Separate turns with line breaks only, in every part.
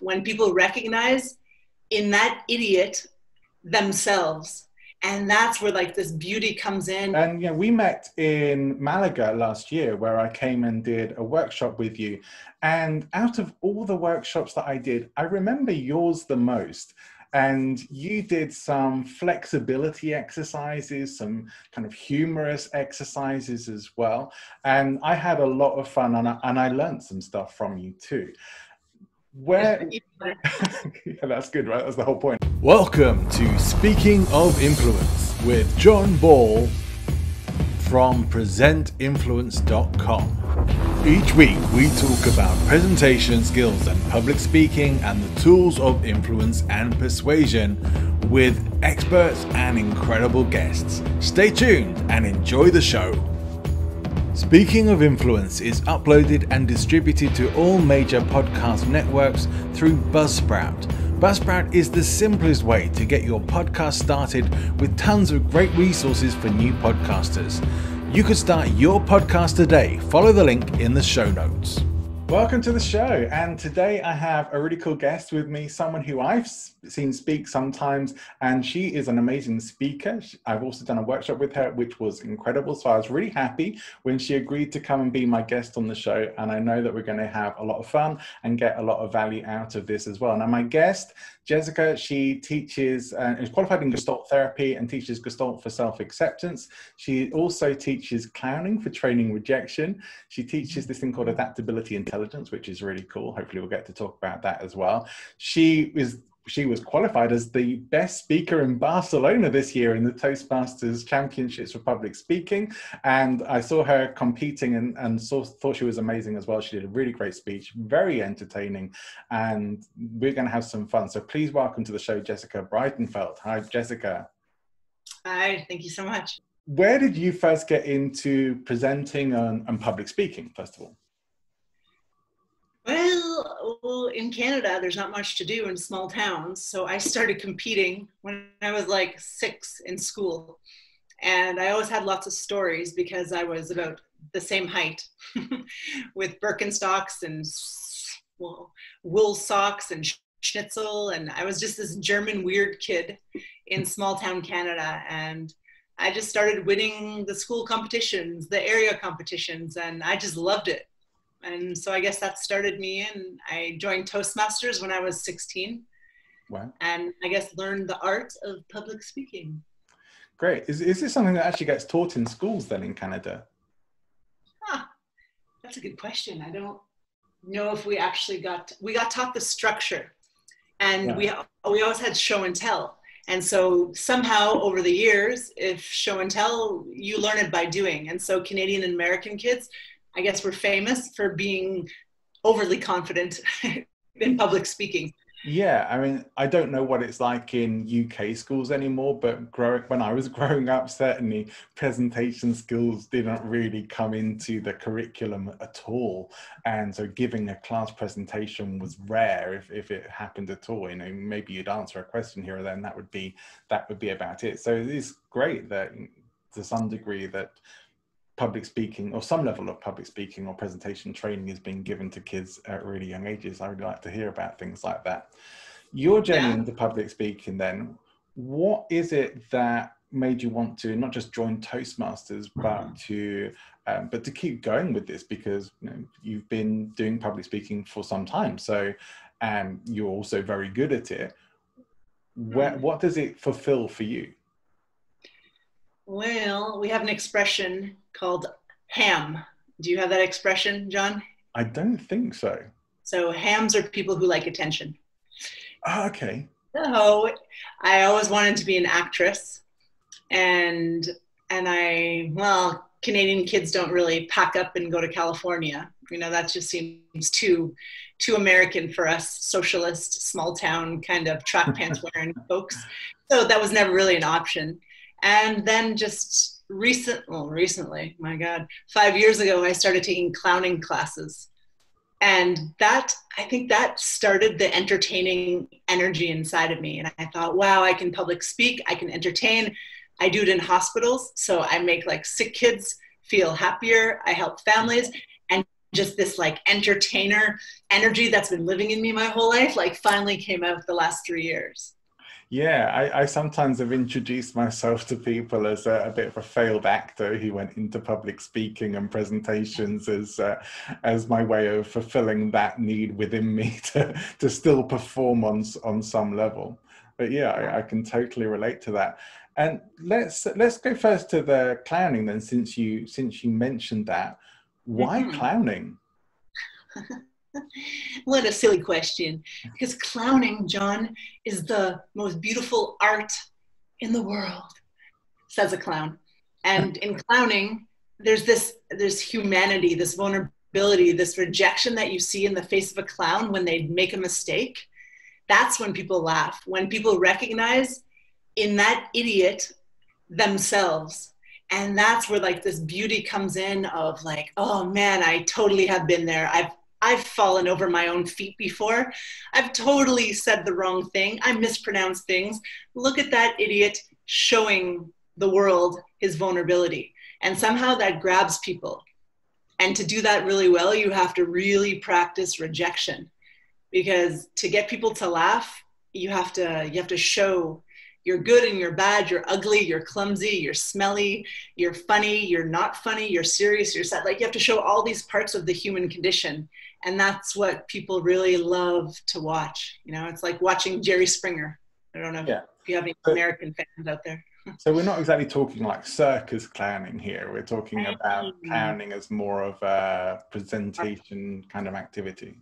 when people recognize in that idiot themselves. And that's where like this beauty comes in.
And yeah, we met in Malaga last year where I came and did a workshop with you. And out of all the workshops that I did, I remember yours the most. And you did some flexibility exercises, some kind of humorous exercises as well. And I had a lot of fun, and I learned some stuff from you too. Where yeah, that's good, right? That's the whole point. Welcome to Speaking of Influence with John Ball from presentinfluence.com. Each week we talk about presentation skills and public speaking and the tools of influence and persuasion with experts and incredible guests. Stay tuned and enjoy the show. Speaking of Influence is uploaded and distributed to all major podcast networks through Buzzsprout. Buzzsprout is the simplest way to get your podcast started with tons of great resources for new podcasters. You could start your podcast today. Follow the link in the show notes. Welcome to the show, and today I have a really cool guest with me, someone who I've seen speak sometimes, and she is an amazing speaker. I've also done a workshop with her, which was incredible, so I was really happy when she agreed to come and be my guest on the show, and I know that we're going to have a lot of fun and get a lot of value out of this as well. Now, my guest, Jessica, she teaches, is qualified in Gestalt therapy and teaches Gestalt for self-acceptance. She also teaches clowning for training rejection. She teaches this thing called adaptability intelligence, which is really cool. Hopefully we'll get to talk about that as well. She was qualified as the best speaker in Barcelona this year in the Toastmasters Championships for Public Speaking. And I saw her competing and thought she was amazing as well. She did a really great speech, very entertaining, and we're going to have some fun. So please welcome to the show, Jessica Breitenfeld. Hi, Jessica.
Hi, thank you so much.
Where did you first get into presenting and public speaking, first of all?
Well, in Canada, there's not much to do in small towns. So I started competing when I was like 6 in school. And I always had lots of stories because I was about the same height with Birkenstocks and wool socks and schnitzel. And I was just this German weird kid in small town Canada. And I just started winning the school competitions, the area competitions, and I just loved it. And so I guess that started me in. I joined Toastmasters when I was 16.
Wow. And
I guess learned the art of public speaking.
Great. Is this something that actually gets taught in schools then in Canada?
That's a good question. I don't know if we actually got taught the structure, and we always had show and tell. And so somehow over the years, if show and tell, you learn it by doing. And so Canadian and American kids, I guess, we're famous for being overly confident in public speaking.
Yeah, I mean, I don't know what it's like in UK schools anymore, but when I was growing up, certainly presentation skills didn't really come into the curriculum at all. And so giving a class presentation was rare if it happened at all. You know, maybe you'd answer a question here or there, and that would be about it. So it's great that to some degree that public speaking or some level of public speaking or presentation training is being given to kids at really young ages. I would like to hear about things like that. Your journey into public speaking then, what is it that made you want to not just join Toastmasters, but to keep going with this? Because you've been doing public speaking for some time, so you're also very good at it. What does it fulfill for you?
Well, we have an expression called ham. Do you have that expression, John?
I don't think so.
So hams are people who like attention.
Oh, okay.
So I always wanted to be an actress, and Canadian kids don't really pack up and go to California. You know, that just seems too American for us socialist, small town kind of track pants wearing folks. So that was never really an option. And then just recently, my God, 5 years ago, I started taking clowning classes. And I think that started the entertaining energy inside of me. And I thought, wow, I can public speak, I can entertain. I do it in hospitals. So I make like sick kids feel happier. I help families. And just this like entertainer energy that's been living in me my whole life, like finally came out the last 3 years.
Yeah, I sometimes have introduced myself to people as a bit of a failed actor who went into public speaking and presentations as my way of fulfilling that need within me to still perform on some level. But yeah, I can totally relate to that. And let's go first to the clowning then, since you mentioned that. Why clowning?
What a silly question. Because clowning, John, is the most beautiful art in the world, says a clown. And in clowning, there's humanity, this vulnerability, this rejection that you see in the face of a clown when they make a mistake. That's when people laugh, when people recognize in that idiot themselves. And that's where like this beauty comes in of like, oh man, I totally have been there. I've fallen over my own feet before. I've totally said the wrong thing. I mispronounced things. Look at that idiot showing the world his vulnerability. And somehow that grabs people. And to do that really well, you have to really practice rejection, because to get people to laugh, you have to show you're good and you're bad, you're ugly, you're clumsy, you're smelly, you're funny, you're not funny, you're serious, you're sad. Like you have to show all these parts of the human condition. And that's what people really love to watch. You know, it's like watching Jerry Springer. I don't know if you have any American fans out there.
So we're not exactly talking like circus clowning here. We're talking about clowning as more of a presentation kind of activity.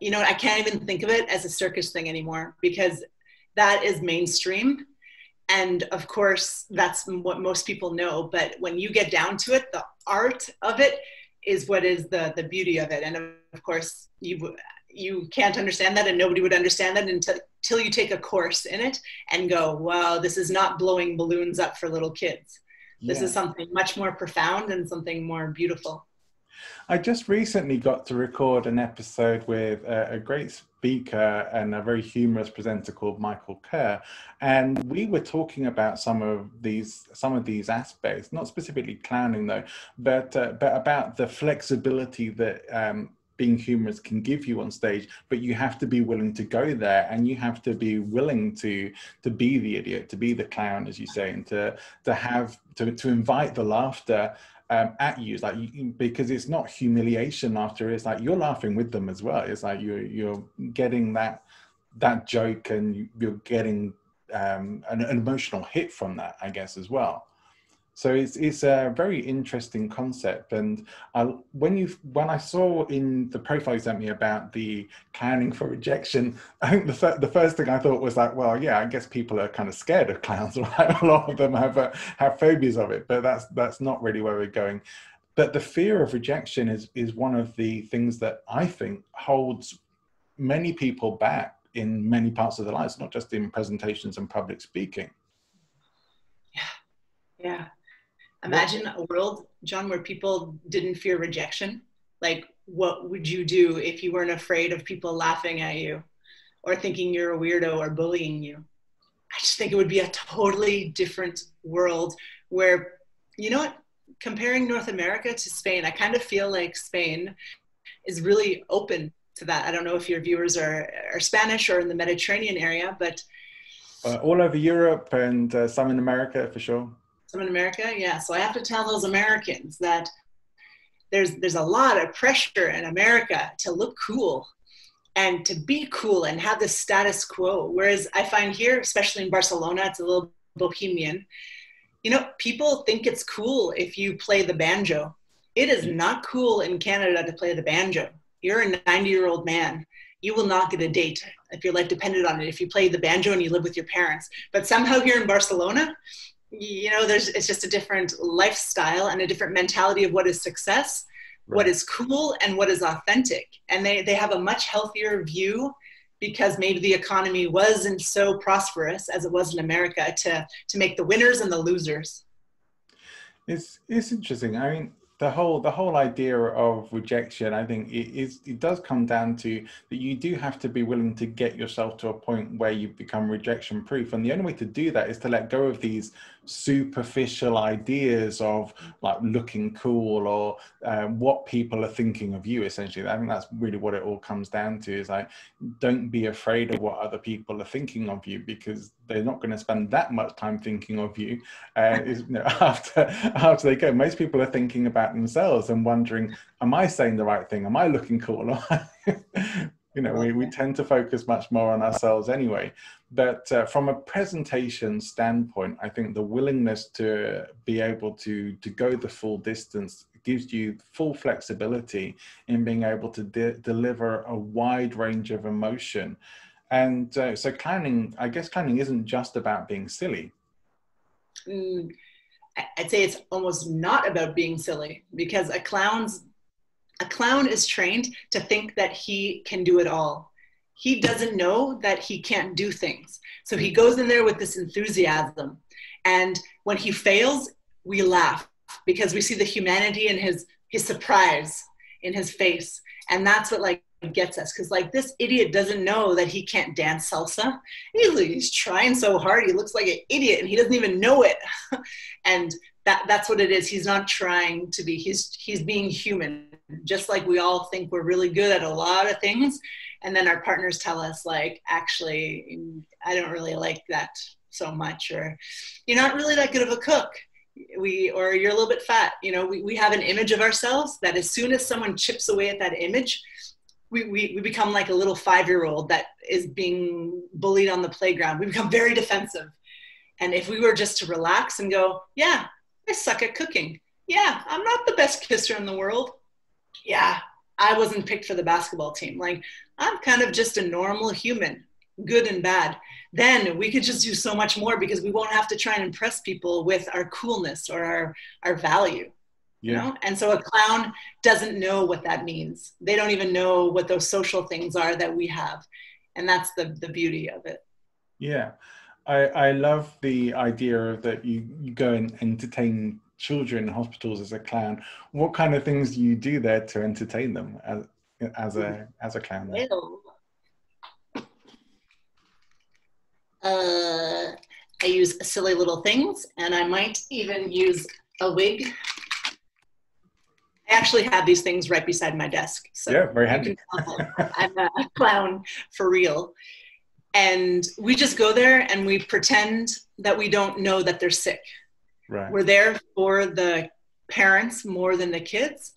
You know, I can't even think of it as a circus thing anymore, because that is mainstream. And of course, that's what most people know. But when you get down to it, the art of it is what is the beauty of it. And of course, you can't understand that, and nobody would understand that until you take a course in it and go, wow, this is not blowing balloons up for little kids. This is something much more profound and something more beautiful.
I just recently got to record an episode with a great speaker and a very humorous presenter called Michael Kerr, and we were talking about some of these aspects, not specifically clowning though, but about the flexibility that being humorous can give you on stage. But you have to be willing to go there, and you have to be willing to be the idiot, to be the clown, as you say, and to invite the laughter at you. It's like because it's not humiliation laughter, it's like you're laughing with them as well. It's like you're getting that joke, and you're getting an emotional hit from that, I guess, as well. So it's a very interesting concept. And when I saw in the profile you sent me about the clowning for rejection, I think the first thing I thought was like, well, yeah, I guess people are kind of scared of clowns, right? A lot of them have phobias of it, but that's not really where we're going. But the fear of rejection is one of the things that I think holds many people back in many parts of their lives, not just in presentations and public speaking.
Yeah. Imagine a world, John, where people didn't fear rejection. Like, what would you do if you weren't afraid of people laughing at you or thinking you're a weirdo or bullying you? I just think it would be a totally different world where, you know what, comparing North America to Spain, I kind of feel like Spain is really open to that. I don't know if your viewers are Spanish or in the Mediterranean area, but
all over Europe and some in America for sure.
Some in America, yeah. So I have to tell those Americans that there's a lot of pressure in America to look cool and to be cool and have the status quo. Whereas I find here, especially in Barcelona, it's a little bohemian. You know, people think it's cool if you play the banjo. It is not cool in Canada to play the banjo. You're a 90-year-old man. You will not get a date if your life depended on it if you play the banjo and you live with your parents. But somehow here in Barcelona, you know, it's just a different lifestyle and a different mentality of what is success, right, what is cool, and what is authentic. And they have a much healthier view, because maybe the economy wasn't so prosperous as it was in America to make the winners and the losers.
It's interesting. I mean, the whole idea of rejection, I think it does come down to that you do have to be willing to get yourself to a point where you become rejection proof. And the only way to do that is to let go of these superficial ideas of like looking cool or what people are thinking of you, essentially. I think that's really what it all comes down to, is like, don't be afraid of what other people are thinking of you, because they're not going to spend that much time thinking of you, after they go. Most people are thinking about themselves and wondering, am I saying the right thing? Am I looking cool? We tend to focus much more on ourselves anyway. But from a presentation standpoint, I think the willingness to be able to go the full distance gives you full flexibility in being able to deliver a wide range of emotion. And so clowning, I guess clowning isn't just about being silly.
I'd say it's almost not about being silly, because a clown is trained to think that he can do it all. He doesn't know that he can't do things. So he goes in there with this enthusiasm. And when he fails, we laugh, because we see the humanity in his surprise in his face. And that's what like gets us, because like this idiot doesn't know that he can't dance salsa. He's trying so hard, he looks like an idiot and he doesn't even know it. And that's what it is. He's not trying to be, he's being human, just like we all think we're really good at a lot of things, and then our partners tell us like, actually, I don't really like that so much, or you're not really that good of a cook, or you're a little bit fat. We have an image of ourselves that as soon as someone chips away at that image, we become like a little 5-year-old that is being bullied on the playground. We become very defensive. And if we were just to relax and go, yeah, I suck at cooking. Yeah, I'm not the best kisser in the world. Yeah, I wasn't picked for the basketball team. Like, I'm kind of just a normal human, good and bad. Then we could just do so much more, because we won't have to try and impress people with our coolness or our value. Yeah. And so a clown doesn't know what that means. They don't even know what those social things are that we have. And that's the beauty of it.
Yeah. I love the idea of that you go and entertain children in hospitals as a clown. What kind of things do you do there to entertain them as a clown there?
I use silly little things, and I might even use a wig. I actually have these things right beside my desk. So
yeah, very handy.
I'm a clown for real. And we just go there and we pretend that we don't know that they're sick.
Right.
We're there for the parents more than the kids,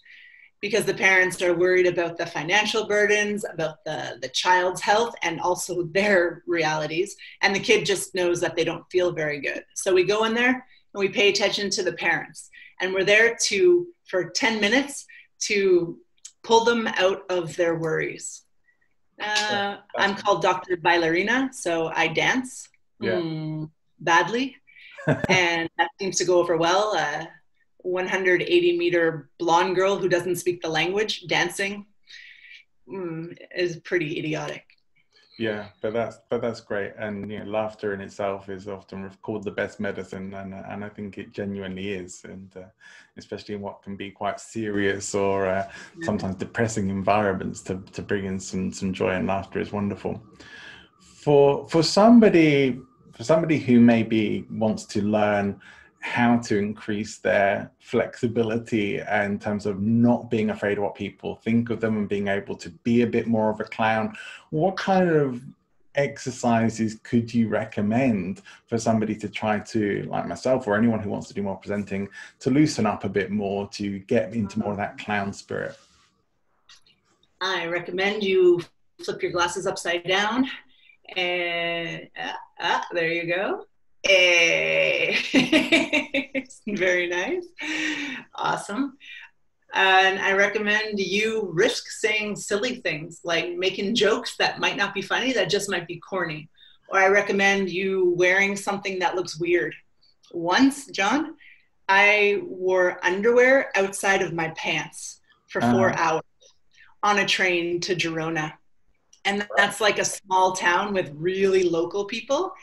because the parents are worried about the financial burdens, about the child's health, and also their realities. And the kid just knows that they don't feel very good. So we go in there and we pay attention to the parents. And we're there for 10 minutes to pull them out of their worries. I'm called Dr. Bailarina, so I dance badly, and that seems to go over well. 180-meter blonde girl who doesn't speak the language dancing is pretty idiotic.
Yeah, but that's great, and laughter in itself is often called the best medicine, and I think it genuinely is, and especially in what can be quite serious or sometimes depressing environments, to bring in some joy and laughter is wonderful. For somebody who maybe wants to learn how to increase their flexibility in terms of not being afraid of what people think of them and being able to be a bit more of a clown, what kind of exercises could you recommend for somebody to try to, like myself or anyone who wants to do more presenting, to loosen up a bit more, to get into more of that clown spirit?
I recommend you flip your glasses upside down, and there you go. Very nice. Awesome. And I recommend you risk saying silly things, like making jokes that might not be funny, that just might be corny. Or I recommend you wearing something that looks weird. Once, John, I wore underwear outside of my pants for 4 hours on a train to Girona. And that's like a small town with really local people.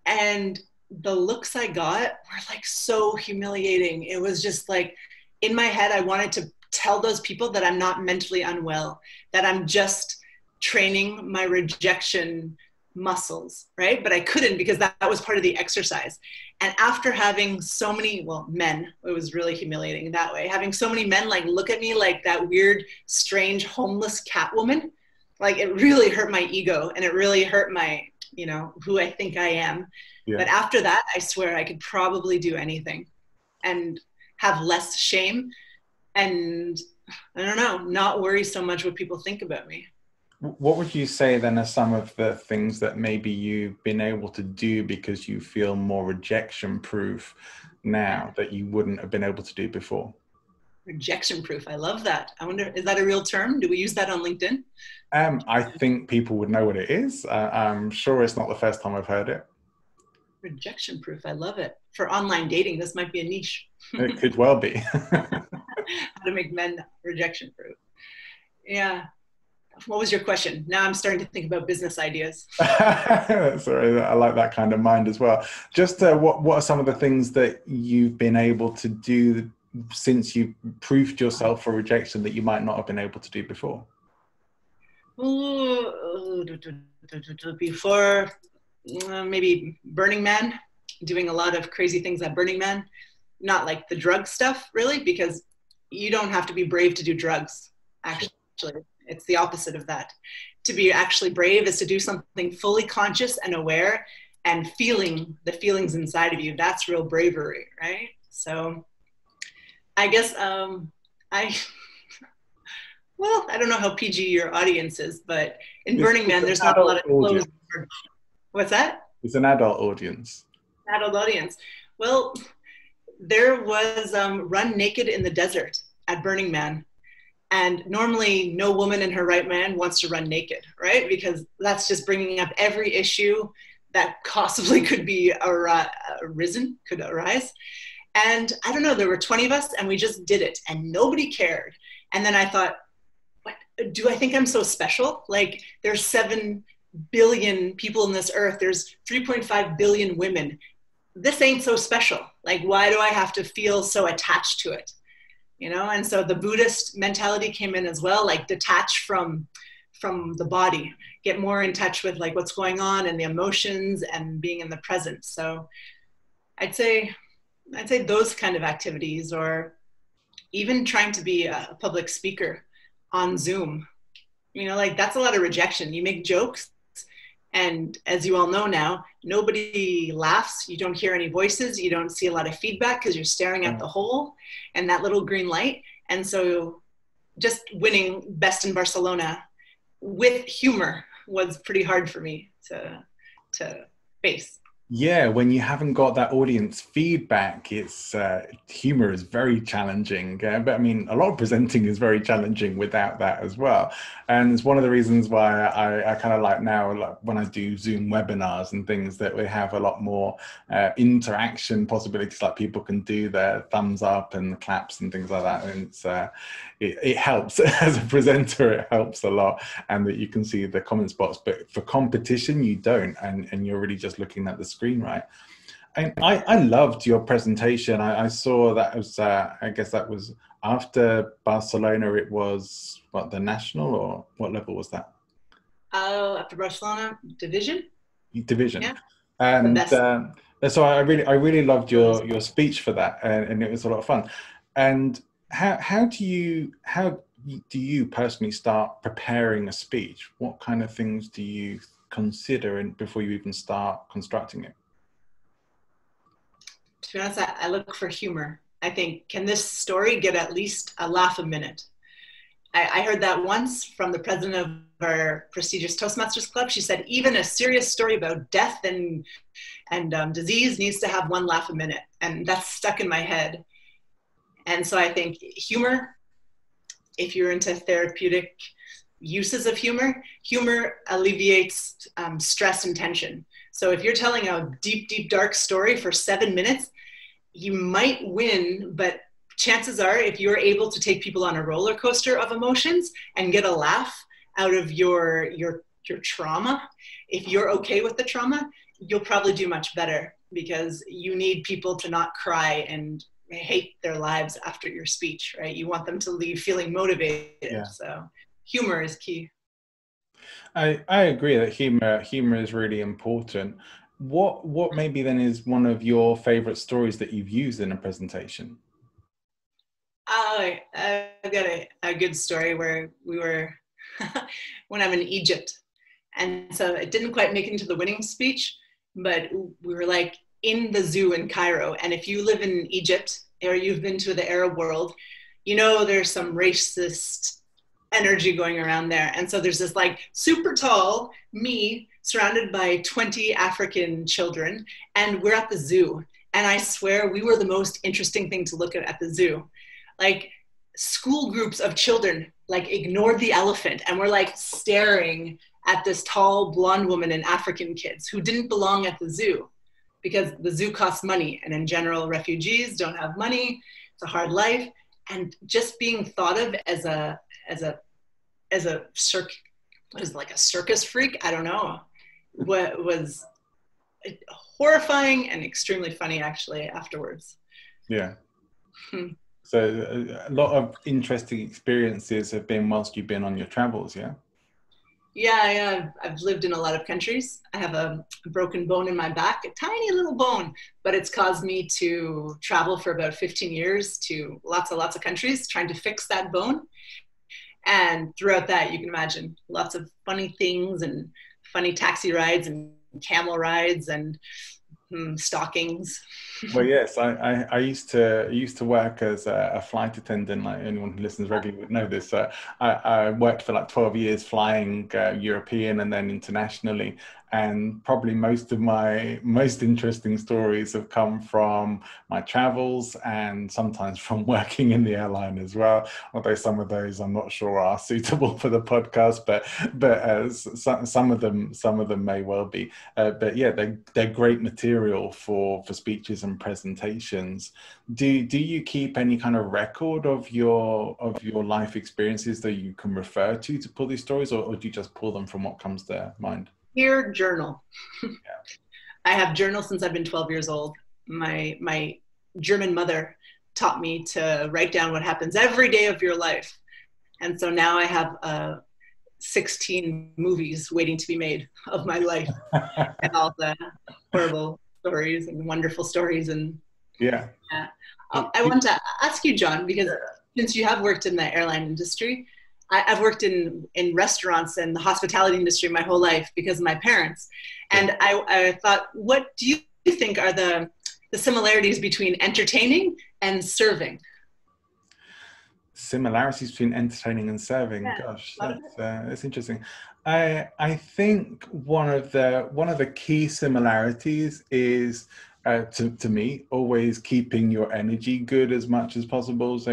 And the looks I got were like so humiliating. It was just like, in my head, I wanted to tell those people that I'm not mentally unwell, that I'm just training my rejection muscles, right? But I couldn't because that was part of the exercise. And after having so many, well, men, it was really humiliating that way. Having so many men like look at me like that weird, strange, homeless cat woman, like it really hurt my ego and it really hurt my, you know, who I think I am. Yeah. But after that, I swear I could probably do anything and have less shame and, I don't know, not worry so much what people think about me.
What would you say then are some of the things that maybe you've been able to do because you feel more rejection proof now that you wouldn't have been able to do before?
Rejection proof. I love that. I wonder, is that a real term? Do we use that on LinkedIn?
I think people would know what it is. I'm sure it's not the first time I've heard it.
Rejection proof. I love it. For online dating, this might be a niche.
It could well be.
How to make men rejection proof. Yeah. What was your question? Now I'm starting to think about business ideas.
Sorry, I like that kind of mind as well. Just what are some of the things that you've been able to do since you proved yourself for rejection that you might not have been able to do before?
Before, maybe Burning Man, doing a lot of crazy things at Burning Man. Not like the drug stuff, really, because you don't have to be brave to do drugs, actually. It's the opposite of that. To be actually brave is to do something fully conscious and aware and feeling the feelings inside of you. That's real bravery, right? So I guess well, I don't know how PG your audience is, but in Burning Man, there's not a lot of clothes. What's that?
It's an adult audience.
Adult audience. Well, there was Run Naked in the Desert at Burning Man. And normally no woman in her right mind wants to run naked, right? Because that's just bringing up every issue that possibly could be could arise. And I don't know, there were 20 of us and we just did it and nobody cared. And then I thought, what, do I think I'm so special? Like there's 7 billion people in this earth. There's 3.5 billion women. This ain't so special. Like, why do I have to feel so attached to it? You know, and so the Buddhist mentality came in as well, like detach from the body, get more in touch with like what's going on and the emotions and being in the present. So I'd say those kind of activities, or even trying to be a public speaker on Zoom, you know, like that's a lot of rejection. You make jokes and as you all know now, nobody laughs. You don't hear any voices. You don't see a lot of feedback because you're staring at the hole and that little green light. And so just winning Best in Barcelona with humor was pretty hard for me to face.
Yeah, when you haven't got that audience feedback, it's humor is very challenging. But I mean, a lot of presenting is very challenging without that as well. And it's one of the reasons why I kind of like now, like when I do Zoom webinars and things, that we have a lot more interaction possibilities. Like people can do their thumbs up and claps and things like that. And it's it helps as a presenter. It helps a lot, and that you can see the comment spots. But for competition, you don't, and you're really just looking at the screen, right? And I loved your presentation. I saw that was I guess that was after Barcelona. It was what, the national, or what level was that?
After Barcelona, division.
Yeah. And so I really loved your speech for that, and it was a lot of fun. And how do you personally start preparing a speech? What kind of things do you consider before you even start constructing it?
To be honest, I look for humor. I think, can this story get at least a laugh a minute? I heard that once from the president of our prestigious Toastmasters Club. She said, even a serious story about death and disease needs to have one laugh a minute. And that's stuck in my head. And so I think humor, if you're into therapeutic uses of humor alleviates stress and tension. So if you're telling a deep, deep, dark story for 7 minutes, you might win, but chances are if you're able to take people on a roller coaster of emotions and get a laugh out of your trauma, if you're okay with the trauma, you'll probably do much better, because you need people to not cry and hate their lives after your speech, right? You want them to leave feeling motivated. Yeah. So humor is key.
I agree that humor is really important. What maybe then is one of your favorite stories that you've used in a presentation?
I've got a good story where we were when I'm in Egypt. And so it didn't quite make it into the winning speech, but we were like in the zoo in Cairo. And if you live in Egypt or you've been to the Arab world, you know there's some racist energy going around there. And so there's this like super tall me surrounded by 20 African children, and we're at the zoo. And I swear we were the most interesting thing to look at the zoo. Like school groups of children like ignored the elephant and were like staring at this tall blonde woman and African kids who didn't belong at the zoo because the zoo costs money, and in general refugees don't have money. It's a hard life, and just being thought of as a what is it, like a circus freak, I don't know, what was horrifying and extremely funny actually afterwards.
Yeah. So a lot of interesting experiences have been whilst you've been on your travels, yeah?
Yeah, I've lived in a lot of countries. I have a broken bone in my back, a tiny little bone, but it's caused me to travel for about 15 years to lots of countries trying to fix that bone. And throughout that, you can imagine lots of funny things and funny taxi rides and camel rides and stockings.
Well, yes, I used to work as a flight attendant. Like anyone who listens regularly would know this. I worked for like 12 years flying European and then internationally. And probably most of my most interesting stories have come from my travels and sometimes from working in the airline as well. Although some of those I'm not sure are suitable for the podcast, but some of them may well be. But yeah, they're great material for speeches and presentations. Do you keep any kind of record of your life experiences that you can refer to pull these stories, or do you just pull them from what comes to mind?
Here, journal.
Yeah.
I have journaled since I've been 12 years old. My German mother taught me to write down what happens every day of your life. And so now I have 16 movies waiting to be made of my life and all the horrible stories and wonderful stories. And
yeah.
I want to ask you, John, because since you have worked in the airline industry, I've worked in restaurants and the hospitality industry my whole life because of my parents. And I thought, what do you think are the similarities between entertaining and serving?
Similarities between entertaining and serving. Yeah, gosh, that's interesting. I think one of the key similarities is to me always keeping your energy good as much as possible. So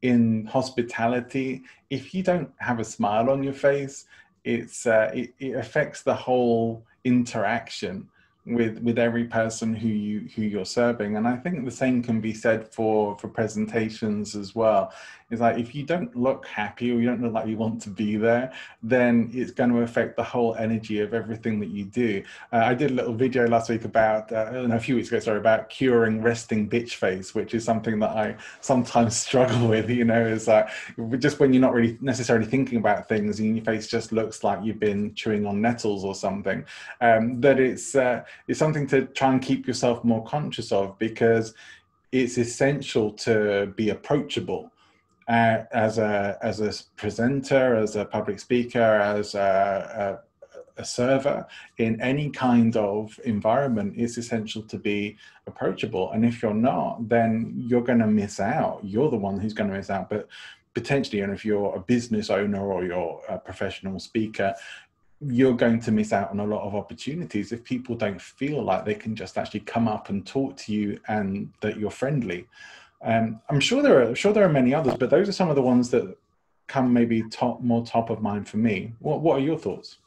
in hospitality, if you don't have a smile on your face, it affects the whole interaction with every person who you're serving. And I think the same can be said for presentations as well. It's like if you don't look happy or you don't look like you want to be there, then it's going to affect the whole energy of everything that you do. I did a little video last week about a few weeks ago, sorry, about curing resting bitch face, which is something that I sometimes struggle with. Is like just when you're not really necessarily thinking about things and your face just looks like you've been chewing on nettles or something. That it's something to try and keep yourself more conscious of, because it's essential to be approachable as a presenter, as a public speaker, as a server in any kind of environment. It's essential to be approachable. And if you're not, then you're going to miss out. You're the one who's going to miss out. But potentially, and if you're a business owner or you're a professional speaker, you're going to miss out on a lot of opportunities if people don't feel like they can just actually come up and talk to you and that you're friendly. I'm sure there are many others, but those are some of the ones that come maybe more top of mind for me. What are your thoughts?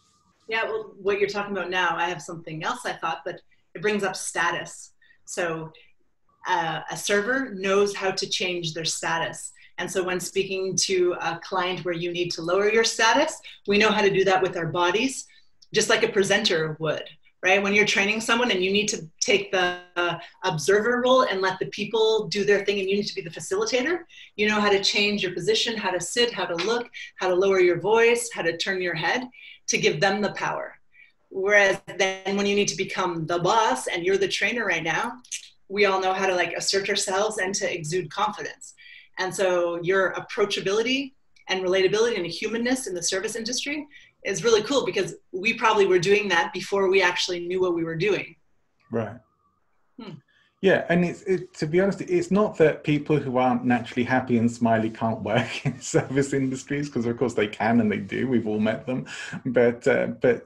Yeah, well, what you're talking about now, I have something else I thought, but it brings up status. So a server knows how to change their status. And so when speaking to a client where you need to lower your status, we know how to do that with our bodies, just like a presenter would. right? When you're training someone and you need to take the observer role and let the people do their thing and you need to be the facilitator, you know how to change your position, how to sit, how to look, how to lower your voice, how to turn your head to give them the power. Whereas then when you need to become the boss and you're the trainer right now, we all know how to like assert ourselves and to exude confidence. And so your approachability and relatability and humanness in the service industry is really cool because we probably were doing that before we actually knew what we were doing.
Right. Yeah, and to be honest, it's not that people who aren't naturally happy and smiley can't work in service industries, because of course they can and they do. We've all met them, but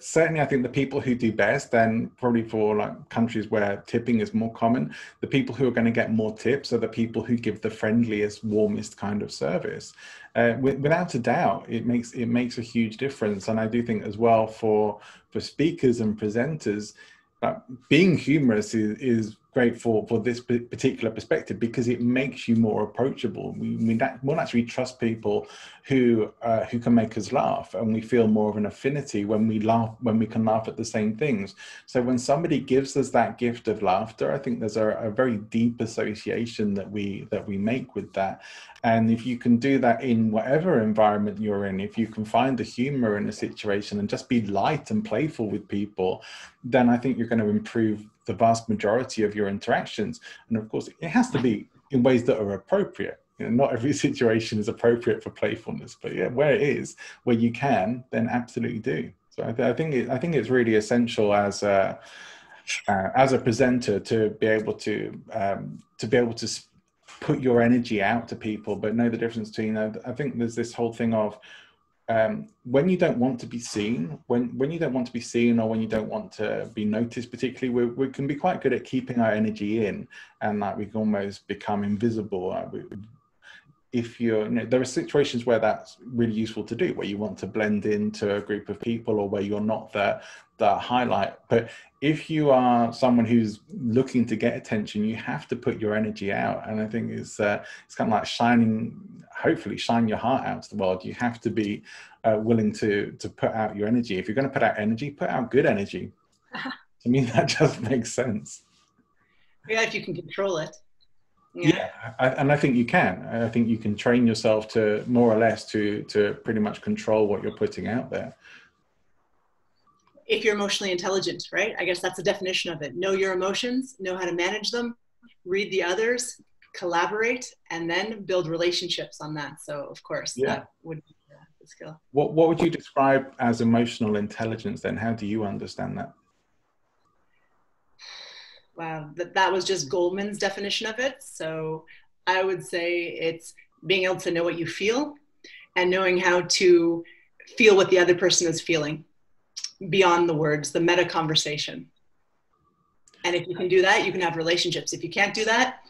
certainly I think the people who do best, and probably for like countries where tipping is more common, the people who are going to get more tips are the people who give the friendliest, warmest kind of service. Without a doubt, it makes a huge difference, and I do think as well for speakers and presenters, being humorous is great for this particular perspective because it makes you more approachable. We more naturally trust people who can make us laugh, and we feel more of an affinity when we can laugh at the same things. So when somebody gives us that gift of laughter, I think there's a very deep association that we make with that. And if you can do that in whatever environment you're in, if you can find the humor in a situation and just be light and playful with people, then I think you're going to improve the vast majority of your interactions. And of course, it has to be in ways that are appropriate. You know, not every situation is appropriate for playfulness, but yeah, where it is, where you can, then absolutely do. So I think it's really essential as a presenter to be able to put your energy out to people, but know the difference between. I think there's this whole thing of when you don't want to be seen, when you don't want to be seen, or when you don't want to be noticed, particularly, we can be quite good at keeping our energy in, and like we can almost become invisible. There are situations where that's really useful to do, where you want to blend into a group of people, or where you're not the highlight. But if you are someone who's looking to get attention, you have to put your energy out. And I think it's kind of like hopefully shine your heart out to the world. You have to be willing to put out your energy. If you're going to put out energy, put out good energy. To me, that just makes sense.
Yeah, if you can control it.
Yeah, and I think you can. I think you can train yourself to more or less to pretty much control what you're putting out there.
If you're emotionally intelligent, right? I guess that's the definition of it. Know your emotions, know how to manage them, read the others, collaborate, and then build relationships on that. So of course, that would be the skill.
What would you describe as emotional intelligence then? How do you understand that?
Wow, that was just Goldman's definition of it. So I would say it's being able to know what you feel and knowing how to feel what the other person is feeling beyond the words, the meta conversation. And if you can do that, you can have relationships. If you can't do that,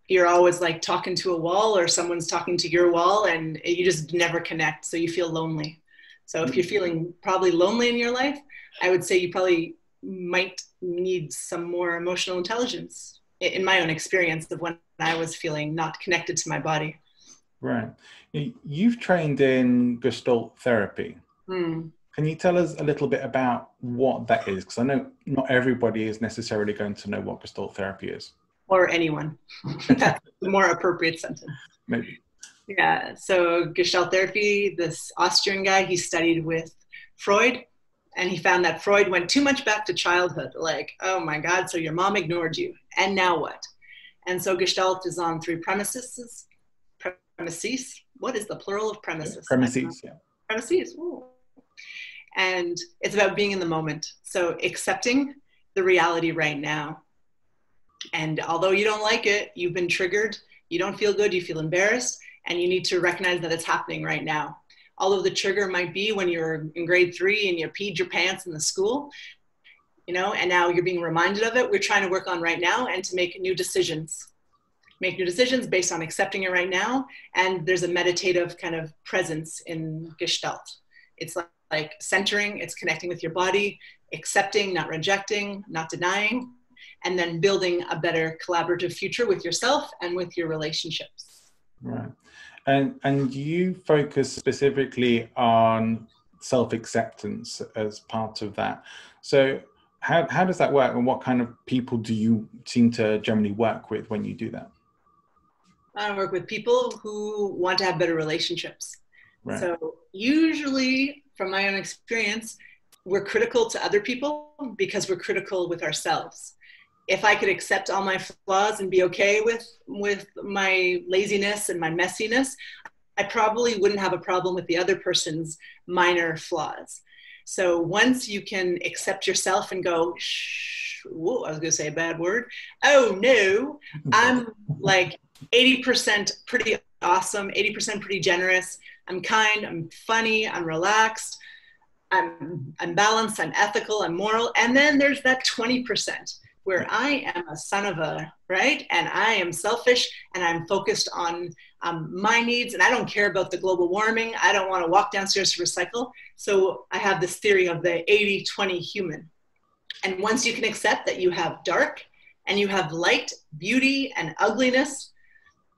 you're always like talking to a wall, or someone's talking to your wall, and you just never connect. So you feel lonely. So if you're feeling probably lonely in your life, I would say you probably might need some more emotional intelligence, in my own experience of when I was feeling not connected to my body.
Right. You've trained in Gestalt therapy. Can you tell us a little bit about what that is? Because I know not everybody is necessarily going to know what Gestalt therapy is.
Or anyone. That's the more appropriate sentence.
Maybe.
Yeah. So Gestalt therapy, this Austrian guy, he studied with Freud, and he found that Freud went too much back to childhood. Like, oh my God, so your mom ignored you. And now what? And so Gestalt is on 3 premises. Premises? What is the plural of premises?
Premises, yeah.
Premises. Ooh. And it's about being in the moment. So accepting the reality right now. And although you don't like it, you've been triggered, you don't feel good, you feel embarrassed, and you need to recognize that it's happening right now. Although the trigger might be when you're in grade 3 and you peed your pants in the school, and now you're being reminded of it, we're trying to work on right now and to make new decisions. Make new decisions based on accepting it right now. And there's a meditative kind of presence in Gestalt. It's like centering, it's connecting with your body, accepting, not rejecting, not denying, and then building a better collaborative future with yourself and with your relationships.
Right. And you focus specifically on self-acceptance as part of that. So How does that work, and what kind of people do you seem to generally work with when you do that?
I work with people who want to have better relationships.
Right.
So usually, from my own experience, we're critical to other people because we're critical with ourselves. If I could accept all my flaws and be okay with my laziness and my messiness, I probably wouldn't have a problem with the other person's minor flaws. So once you can accept yourself and go, shh, whoa, I was going to say a bad word. Oh no, I'm like 80% pretty awesome, 80% pretty generous. I'm kind, I'm funny, I'm relaxed, I'm balanced, I'm ethical, I'm moral. And then there's that 20% where I am a son of a, right? And I am selfish and I'm focused on my needs, and I don't care about the global warming. I don't want to walk downstairs to recycle. So I have this theory of the 80-20 human. And once you can accept that you have dark and you have light, beauty and ugliness,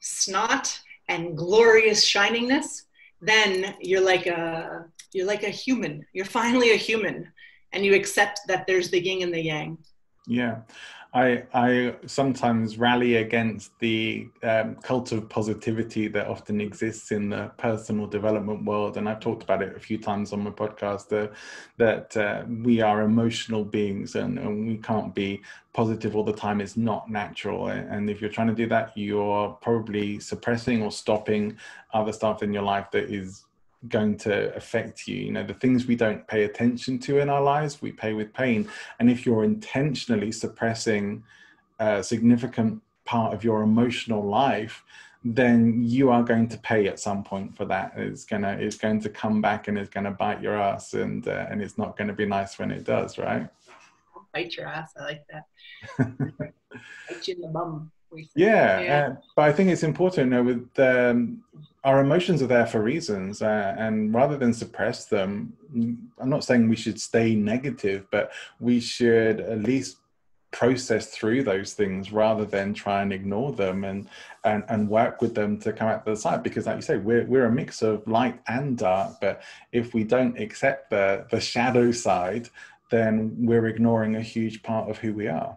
snot and glorious shiningness, then you're like a human. You're finally a human, and you accept that there's the yin and the yang.
Yeah, I sometimes rally against the cult of positivity that often exists in the personal development world, and I've talked about it a few times on my podcast, that we are emotional beings, and we can't be positive all the time. It's not natural, and if you're trying to do that, you're probably suppressing or stopping other stuff in your life that is going to affect you. You know, the things we don't pay attention to in our lives, we pay with pain. And if you're intentionally suppressing a significant part of your emotional life, then you are going to pay at some point for that. It's going to come back and it's going to bite your ass, and it's not going to be nice when it does, right?
Bite your ass. I like that. Bite you in the bum.
Yeah. But I think it's important, you know, with our emotions are there for reasons, and rather than suppress them, I'm not saying we should stay negative, but we should at least process through those things rather than try and ignore them and work with them to come out the other side. Because like you say, we're a mix of light and dark, but if we don't accept the shadow side, then we're ignoring a huge part of who we are.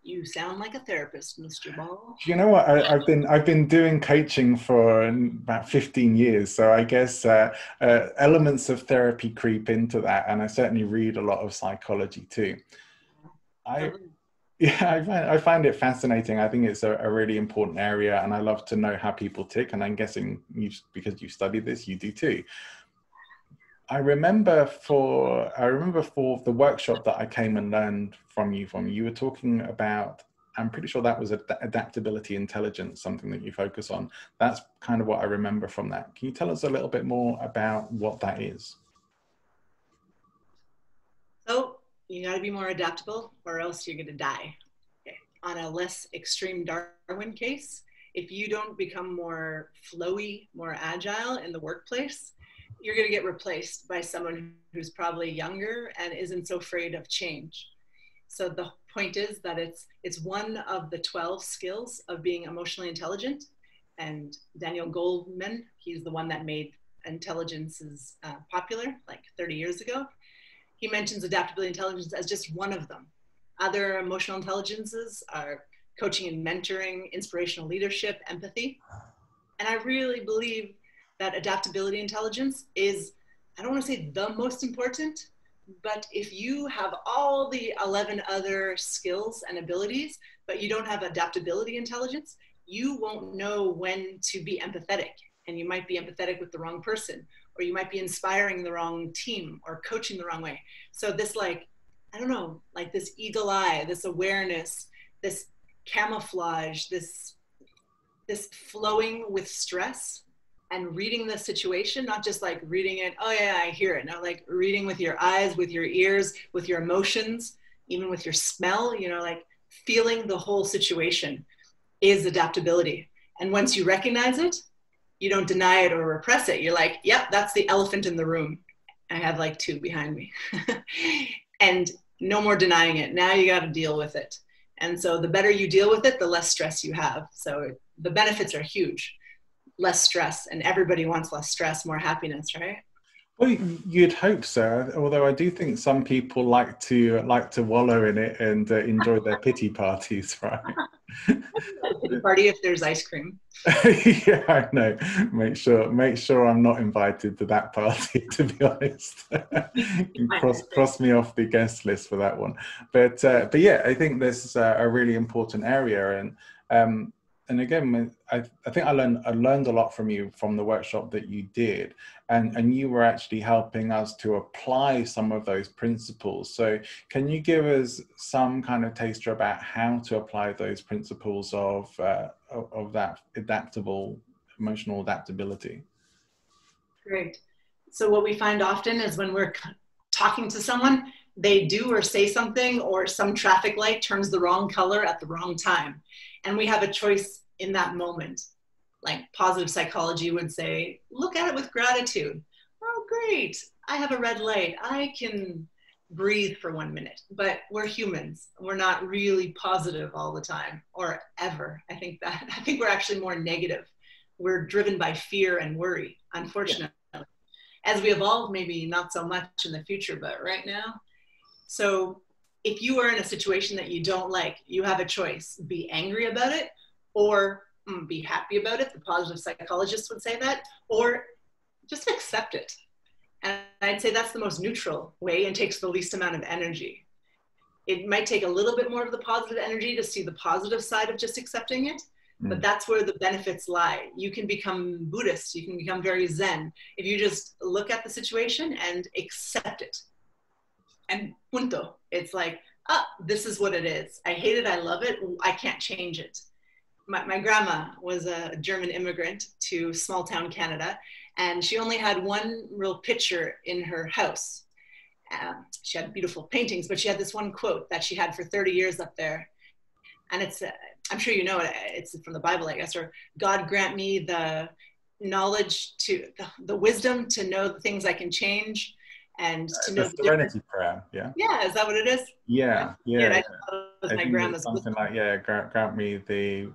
You sound like a therapist, Mr. Ball.
You know what? I've been doing coaching for about 15 years, so I guess elements of therapy creep into that, and I certainly read a lot of psychology too. I find it fascinating. I think it's a really important area, and I love to know how people tick. And I'm guessing because you studied this, you do too. I remember for the workshop that I came and learned from you were talking about, I'm pretty sure that was adaptability intelligence, something that you focus on. That's kind of what I remember from that. Can you tell us a little bit more about what that is?
So you got to be more adaptable or else you're going to die. Okay. On a less extreme Darwin case, if you don't become more flowy, more agile in the workplace, you're going to get replaced by someone who's probably younger and isn't so afraid of change. So the point is that it's one of the 12 skills of being emotionally intelligent. And Daniel Goleman, he's the one that made intelligence popular like 30 years ago. He mentions adaptability intelligence as just one of them. Other emotional intelligences are coaching and mentoring, inspirational leadership, empathy. And I really believe that adaptability intelligence is, I don't want to say the most important, but if you have all the 11 other skills and abilities, but you don't have adaptability intelligence, you won't know when to be empathetic. And you might be empathetic with the wrong person, or you might be inspiring the wrong team or coaching the wrong way. So this this eagle eye, this awareness, this camouflage, this flowing with stress, and reading the situation, not just like reading it, oh yeah, I hear it. No, like reading with your eyes, with your ears, with your emotions, even with your smell, like feeling the whole situation is adaptability. And once you recognize it, you don't deny it or repress it. You're like, yep, that's the elephant in the room. I have like 2 behind me. And no more denying it. Now you got to deal with it. And so the better you deal with it, the less stress you have. So the benefits are huge. Less stress, and everybody wants less stress, more happiness, right?
Well, you'd hope so. Although I do think some people like to wallow in it and enjoy their pity parties, right?
Pity party if there's ice cream.
Yeah, I know. Make sure I'm not invited to that party. To be honest, cross me off the guest list for that one. But yeah, I think this is a really important area, um, and again, I think I learned a lot from you from the workshop that you did, and you were actually helping us to apply some of those principles. So can you give us some kind of taster about how to apply those principles of that adaptable emotional adaptability?
Great. So what we find often is when we're talking to someone, they do or say something, or some traffic light turns the wrong color at the wrong time. And we have a choice in that moment. Like positive psychology would say, look at it with gratitude. Oh, great. I have a red light. I can breathe for 1 minute. But we're humans. We're not really positive all the time or ever. I think we're actually more negative. We're driven by fear and worry, unfortunately. As we evolve, maybe not so much in the future, but right now. So if you are in a situation that you don't like, you have a choice. Be angry about it, or be happy about it. The positive psychologist would say that, or just accept it. And I'd say that's the most neutral way and takes the least amount of energy. It might take a little bit more of the positive energy to see the positive side of just accepting it, but that's where the benefits lie. You can become Buddhist, you can become very Zen if you just look at the situation and accept it. And punto. It's like, this is what it is. I hate it, I love it, I can't change it. My grandma was a German immigrant to small town Canada, and she only had one real picture in her house. She had beautiful paintings, but she had this one quote that she had for 30 years up there. And it's, I'm sure you know it, it's from the Bible, I guess, or God grant me the knowledge the wisdom to know the things I can change and to know
the Serenity Prayer,
yeah, is that what it is?
Yeah.
It was my grandma's
something like, grant me the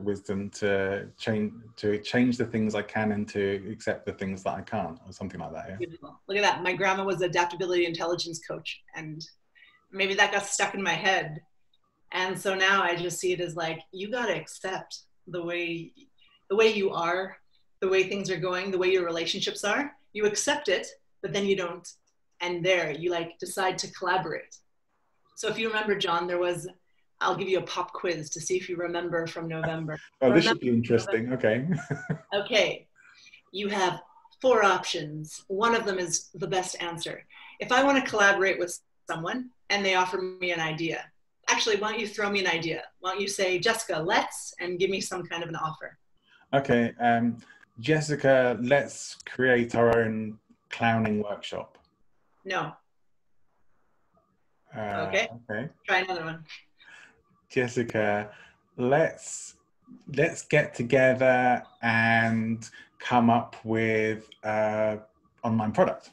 wisdom to change the things I can and to accept the things that I can't, or something like that.
Beautiful. Look at that. My grandma was an adaptability intelligence coach, and maybe that got stuck in my head. And so now I just see it as like, you got to accept the way you are, the way things are going, the way your relationships are. You accept it, but then you don't end there. You like decide to collaborate. So if you remember, John, I'll give you a pop quiz to see if you remember from November.
Oh, this should be interesting. Okay.
Okay. You have 4 options. One of them is the best answer. If I want to collaborate with someone and they offer me an idea, actually, why don't you throw me an idea? Why don't you say, Jessica, let's, and give me some kind of an offer.
Okay. Jessica, let's create our own clowning workshop.
No. Okay. Try another one.
Jessica, let's get together and come up with an online product.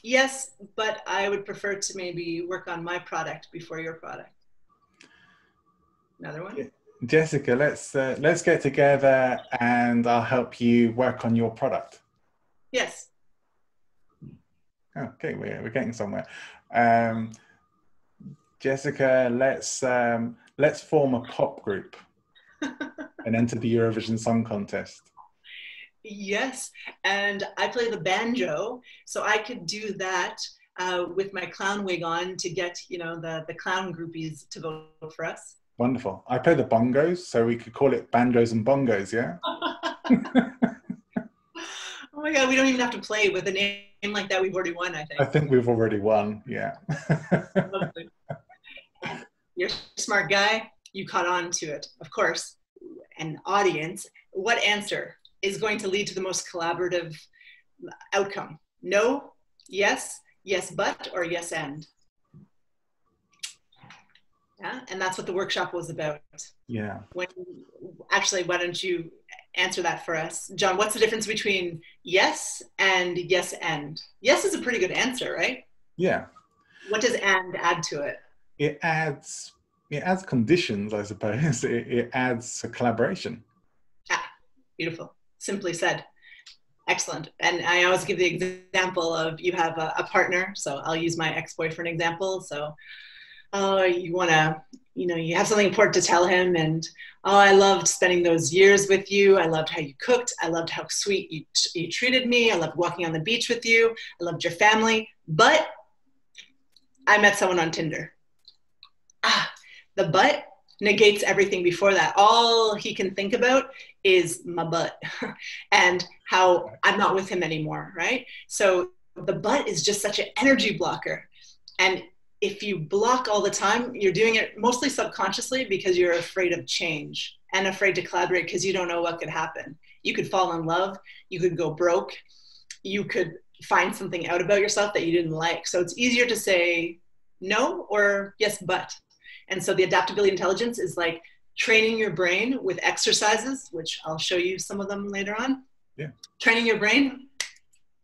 Yes, but I would prefer to maybe work on my product before your product. Another one.
Jessica, let's get together and I'll help you work on your product.
Yes.
Okay, we're getting somewhere. Jessica, let's form a pop group and enter the Eurovision Song Contest.
Yes, and I play the banjo, so I could do that with my clown wig on to get, the clown groupies to vote for us.
Wonderful. I play the bongos, so we could call it banjos and bongos, yeah?
Oh my God, we don't even have to play with a name like that. We've already won, I think.
I think we've already won, yeah.
You're a smart guy. You caught on to it. Of course, an audience, what answer is going to lead to the most collaborative outcome? No, yes, yes but, or yes and? Yeah, and that's what the workshop was about.
Yeah.
Actually, why don't you answer that for us? John, what's the difference between yes and yes and? Yes is a pretty good answer, right?
Yeah.
What does and add to it?
It adds conditions, I suppose. It adds a collaboration.
Ah, beautiful. Simply said. Excellent. And I always give the example of you have a partner. So I'll use my ex-boyfriend example. So you want to, you have something important to tell him. And, oh, I loved spending those years with you. I loved how you cooked. I loved how sweet you treated me. I loved walking on the beach with you. I loved your family. But I met someone on Tinder. The but negates everything before that. All he can think about is my butt and how I'm not with him anymore, right? So the butt is just such an energy blocker. And if you block all the time, you're doing it mostly subconsciously because you're afraid of change and afraid to collaborate because you don't know what could happen. You could fall in love, you could go broke, you could find something out about yourself that you didn't like. So it's easier to say no or yes, but. And so the adaptability intelligence is like training your brain with exercises, which I'll show you some of them later on.
Yeah.
Training your brain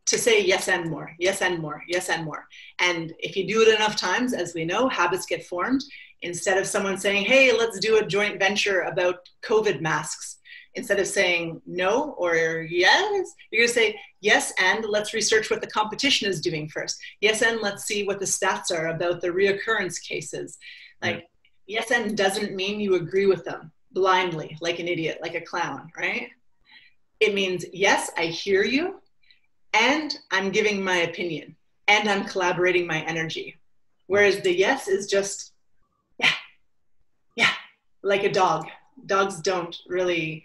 to say yes and more, yes and more, yes and more. And if you do it enough times, as we know, habits get formed. Instead of someone saying, hey, let's do a joint venture about COVID masks, instead of saying no or yes, you're going to say yes, and let's research what the competition is doing first. Yes, and let's see what the stats are about the reoccurrence cases. Like, yes, and doesn't mean you agree with them blindly, like an idiot, like a clown, right? It means, yes, I hear you, and I'm giving my opinion, and I'm collaborating my energy. Whereas the yes is just, yeah, like a dog. Dogs don't really,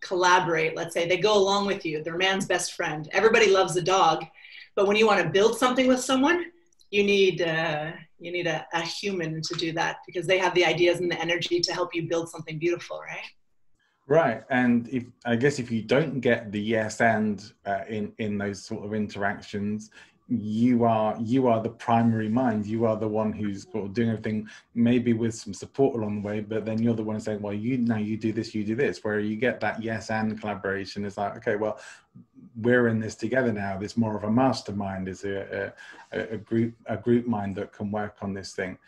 collaborate, let's say. They go along with you. They're man's best friend. Everybody loves a dog, but when you want to build something with someone, you need a human to do that because they have the ideas and the energy to help you build something beautiful, right?
Right. And I guess if you don't get the yes and in those sort of interactions, you are the primary mind. You are the one who's sort of doing everything, maybe with some support along the way, but then you're the one saying, well, you do this, where you get that yes and collaboration. It's like, okay, well, we're in this together now. There's more of a mastermind, is a group mind that can work on this thing.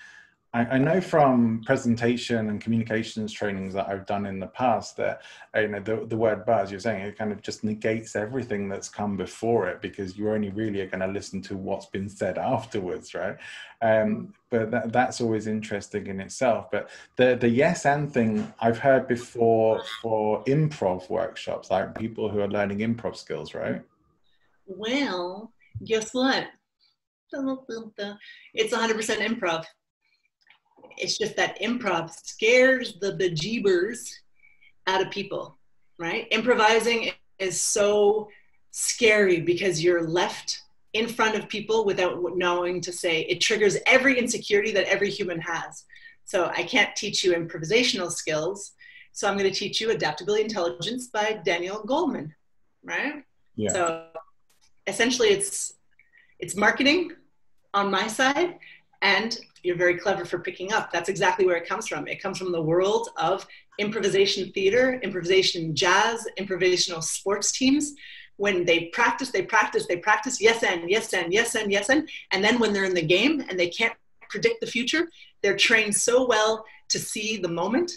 I know from presentation and communications trainings that I've done in the past that, the word buzz, you're saying, it kind of just negates everything that's come before it because you're only really going to listen to what's been said afterwards, right? But that's always interesting in itself. But the yes and thing I've heard before for improv workshops, like people who are learning improv skills, right?
Well, guess what? It's 100% improv. It's just that improv scares the bejeebers out of people, right? Improvising is so scary because you're left in front of people without knowing to say. It triggers every insecurity that every human has. So I can't teach you improvisational skills. So I'm going to teach you Adaptability Intelligence by Daniel Goleman, right?
Yeah.
So essentially it's marketing on my side, and you're very clever for picking up. That's exactly where it comes from. It comes from the world of improvisation theater, improvisation jazz, improvisational sports teams. When they practice, yes and, yes and, yes and, yes and. And then when they're in the game and they can't predict the future, they're trained so well to see the moment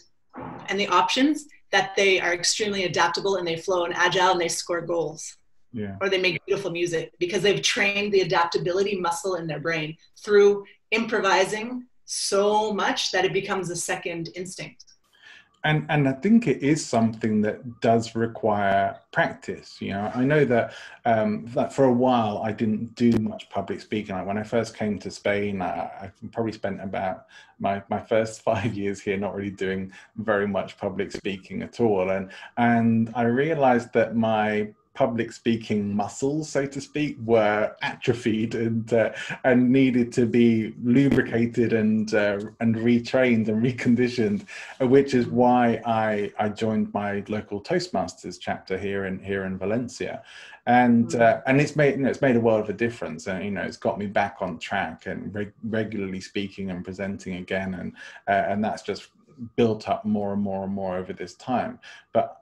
and the options that they are extremely adaptable and they flow and agile and they score goals.
Yeah.
Or they make beautiful music because they've trained the adaptability muscle in their brain through improvising so much that it becomes a second instinct.
And I think it is something that does require practice. I know that for a while I didn't do much public speaking. Like when I first came to Spain, I probably spent about my first 5 years here not really doing very much public speaking at all. And I realized that my public speaking muscles, so to speak, were atrophied and needed to be lubricated and retrained and reconditioned, which is why I joined my local Toastmasters chapter here in Valencia, and it's made a world of a difference, and it's got me back on track and regularly speaking and presenting again, and that's just built up more and more and more over this time. But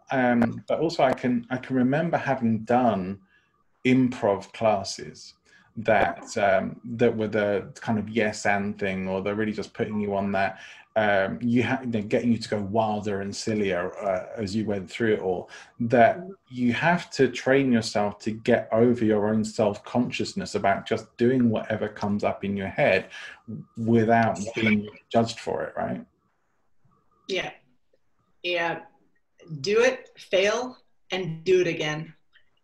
also I can remember having done improv classes that were the kind of yes and thing, or they're really just putting you on that getting you to go wilder and sillier as you went through it all, that you have to train yourself to get over your own self-consciousness about just doing whatever comes up in your head without being judged for it, right?
Yeah. Yeah. Do it, fail, and do it again.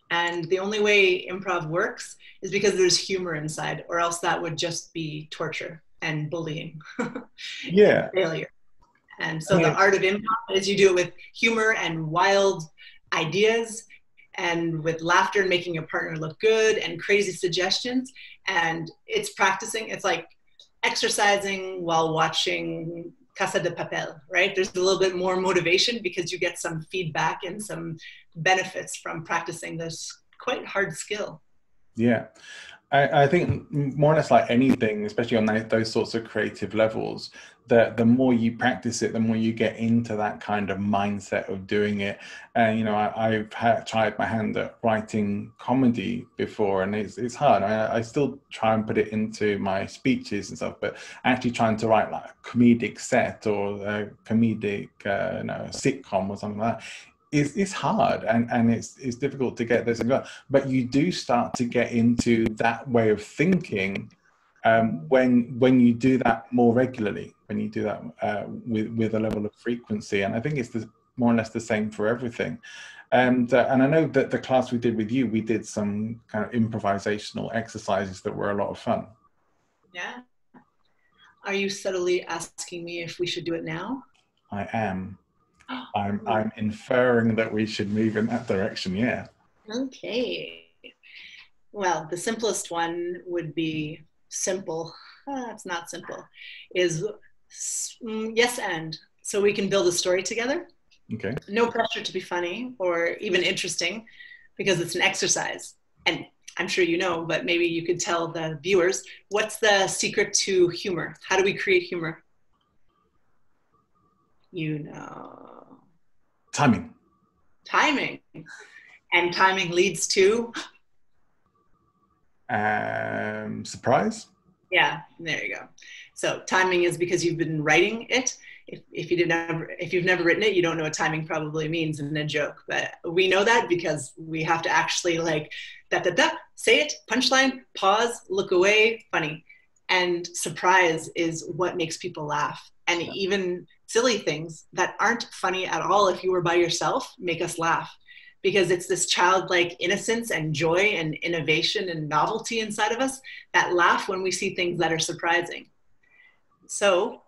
And the only way improv works is because there's humor inside, or else that would just be torture and bullying.
Yeah.
And failure. And so the art of improv is you do it with humor and wild ideas and with laughter and making your partner look good and crazy suggestions. And it's practicing. It's like exercising while watching Casa de Papel, right? There's a little bit more motivation because you get some feedback and some benefits from practicing this quite hard skill.
Yeah. I think more or less like anything, especially on those sorts of creative levels, that the more you practice it, the more you get into that kind of mindset of doing it. And, you know, I've tried my hand at writing comedy before, and it's hard. I still try and put it into my speeches and stuff, but actually trying to write like a comedic set or a comedic sitcom or something like that, it's hard and it's difficult to get this, but you do start to get into that way of thinking when you do that more regularly, when you do that with a level of frequency. And I think it's more or less the same for everything. And I know that the class we did with you, we did some kind of improvisational exercises that were a lot of fun.
Yeah. Are you subtly asking me if we should do it now?
I am. I'm inferring that we should move in that direction, yeah.
Okay. Well, the simplest one would be simple. It's not simple. Is yes and. So we can build a story together.
Okay.
No pressure to be funny or even interesting because it's an exercise. And I'm sure you know, but maybe you could tell the viewers, what's the secret to humor? How do we create humor? You know.
Timing.
And timing leads to
surprise.
Yeah, there you go. So timing is because you've been writing it. If you've never written it, you don't know what timing probably means in a joke. But we know that because we have to actually like say it, punchline, pause, look away, funny. And surprise is what makes people laugh. And even silly things that aren't funny at all if you were by yourself make us laugh, because it's this childlike innocence and joy and innovation and novelty inside of us that laugh when we see things that are surprising. So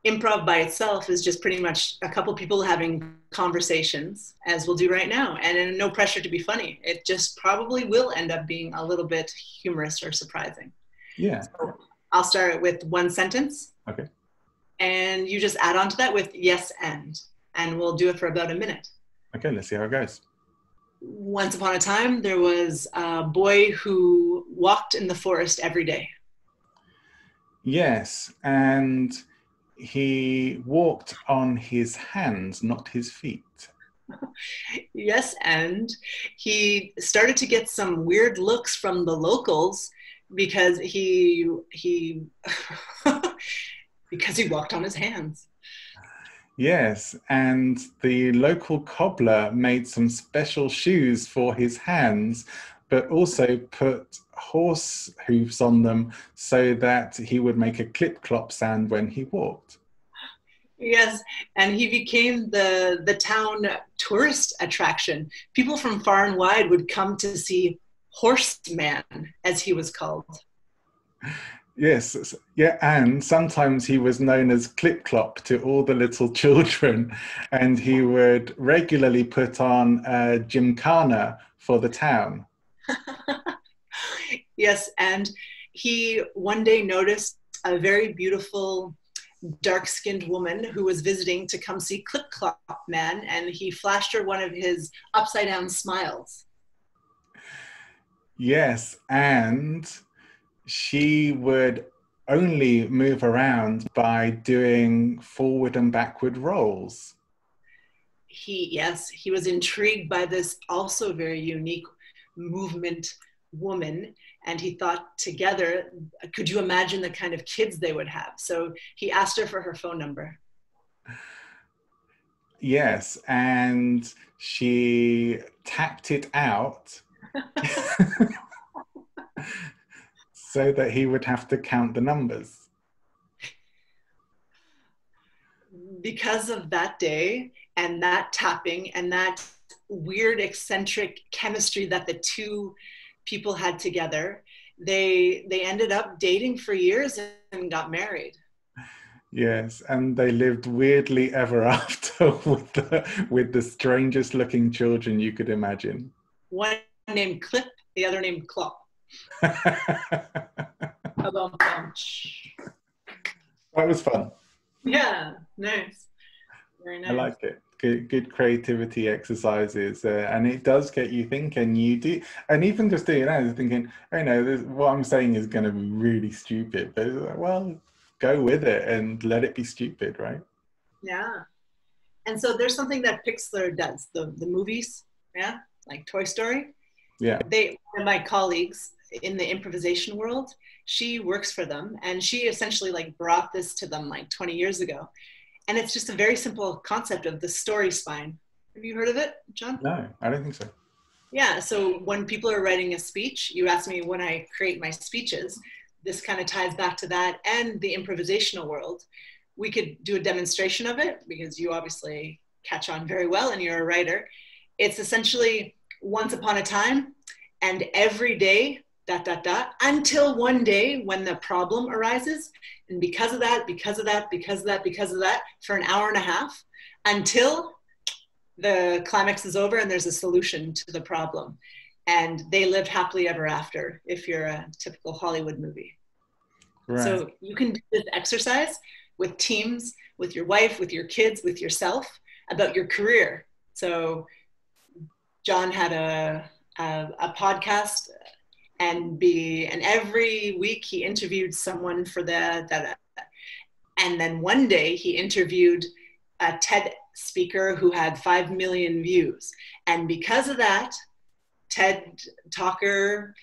improv by itself is just pretty much a couple people having conversations, as we'll do right now, and no pressure to be funny. It just probably will end up being a little bit humorous or surprising.
Yeah.
So I'll start with one sentence.
Okay.
And you just add on to that with yes and we'll do it for about a minute.
Okay, let's see how it goes.
Once upon a time, there was a boy who walked in the forest every day.
Yes, and he walked on his hands, not his feet.
Yes, and he started to get some weird looks from the locals because he because he walked on his hands.
Yes, and the local cobbler made some special shoes for his hands, but also put horse hooves on them so that he would make a clip-clop sound when he walked.
Yes, and he became the town tourist attraction. People from far and wide would come to see Horseman, as he was called.
Yes, yeah, and sometimes he was known as Clip-Clop to all the little children, and he would regularly put on a gymkhana for the town.
Yes, and he one day noticed a very beautiful dark-skinned woman who was visiting to come see Clip-Clop Man, and he flashed her one of his upside-down smiles.
Yes, and she would only move around by doing forward and backward rolls.
He was intrigued by this also very unique movement woman, And he thought together, could you imagine the kind of kids they would have? So he asked her for her phone number.
Yes, and she tapped it out so that he would have to count the numbers.
Because of that day and that tapping and that weird eccentric chemistry that the two people had together, they ended up dating for years and got married.
Yes, and they lived weirdly ever after with the strangest looking children you could imagine.
One named Clip, the other named Clop.
That was fun.
Yeah, nice. Very nice.
I like it. Good creativity exercises, and it does get you thinking. You do, and even just doing that, thinking, oh no, what I'm saying is going to be really stupid, but it's like, well, go with it and let it be stupid, right?
Yeah. And so there's something that Pixar does, the movies, yeah, like Toy Story.
Yeah.
One of my colleagues in the improvisation world, she works for them, and she essentially like brought this to them like 20 years ago. And it's just a very simple concept of the story spine. Have you heard of it, John?
No, I don't think so.
Yeah, so when people are writing a speech, you ask me when I create my speeches, this kind of ties back to that and the improvisational world. We could do a demonstration of it because you obviously catch on very well and you're a writer. It's essentially once upon a time and every day, ... until one day when the problem arises. And because of that, for an hour and a half, until the climax is over and there's a solution to the problem. And they lived happily ever after, if you're a typical Hollywood movie. Right. So you can do this exercise with teams, with your wife, with your kids, with yourself, about your career. So John had a podcast, and every week he interviewed someone for that. And then one day he interviewed a TED speaker who had 5 million views. And because of that, TED talker,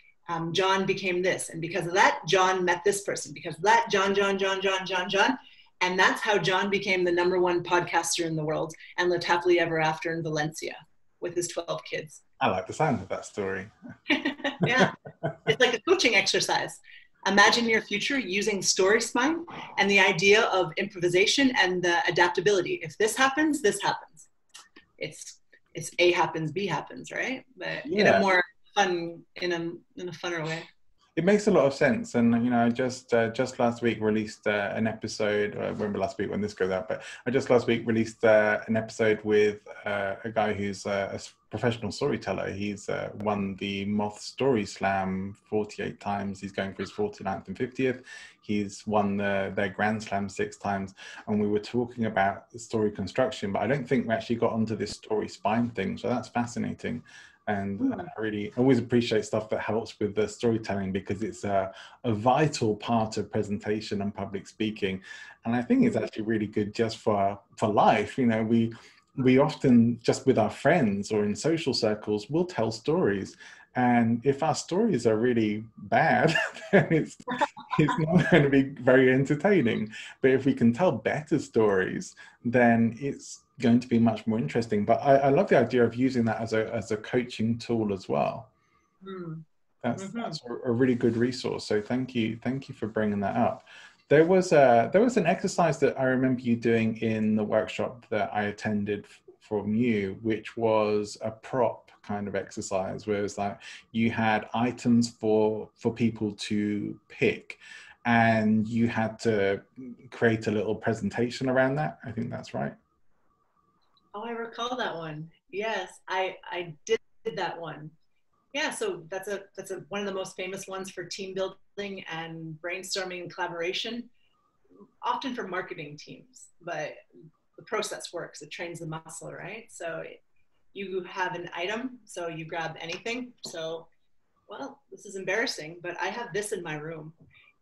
John became this. And because of that, John met this person. Because of that, John. And that's how John became the #1 podcaster in the world and lived happily ever after in Valencia with his 12 kids.
I like the sound of that story.
Yeah, it's like a coaching exercise. Imagine your future using story spine and the idea of improvisation and the adaptability. If this happens, this happens. It's A happens, B happens, right? But yeah, in a more fun, in a funner way.
It makes a lot of sense, and I just last week released an episode. I remember last week when this goes out, but I just last week released an episode with a guy who's a professional storyteller. He's won the Moth Story Slam 48 times. He's going for his 49th and 50th. He's won their Grand Slam 6 times, and we were talking about story construction, but I don't think we actually got onto this story spine thing. So that's fascinating. And I really always appreciate stuff that helps with the storytelling, because it's a vital part of presentation and public speaking. And I think it's actually really good just for life. We often, just with our friends or in social circles, will tell stories. And if our stories are really bad, then it's not going to be very entertaining. But if we can tell better stories, then it's going to be much more interesting. But I love the idea of using that as a coaching tool as well. That's a really good resource. So thank you for bringing that up. There was an exercise that I remember you doing in the workshop that I attended from you, which was a prop kind of exercise, where it's like you had items for people to pick, and you had to create a little presentation around that. I think that's right.
Oh, I recall that one. Yes, I did that one. Yeah, so that's one of the most famous ones for team building and brainstorming and collaboration, often for marketing teams, but the process works. It trains the muscle, right? So you have an item, so you grab anything. So, well, this is embarrassing, but I have this in my room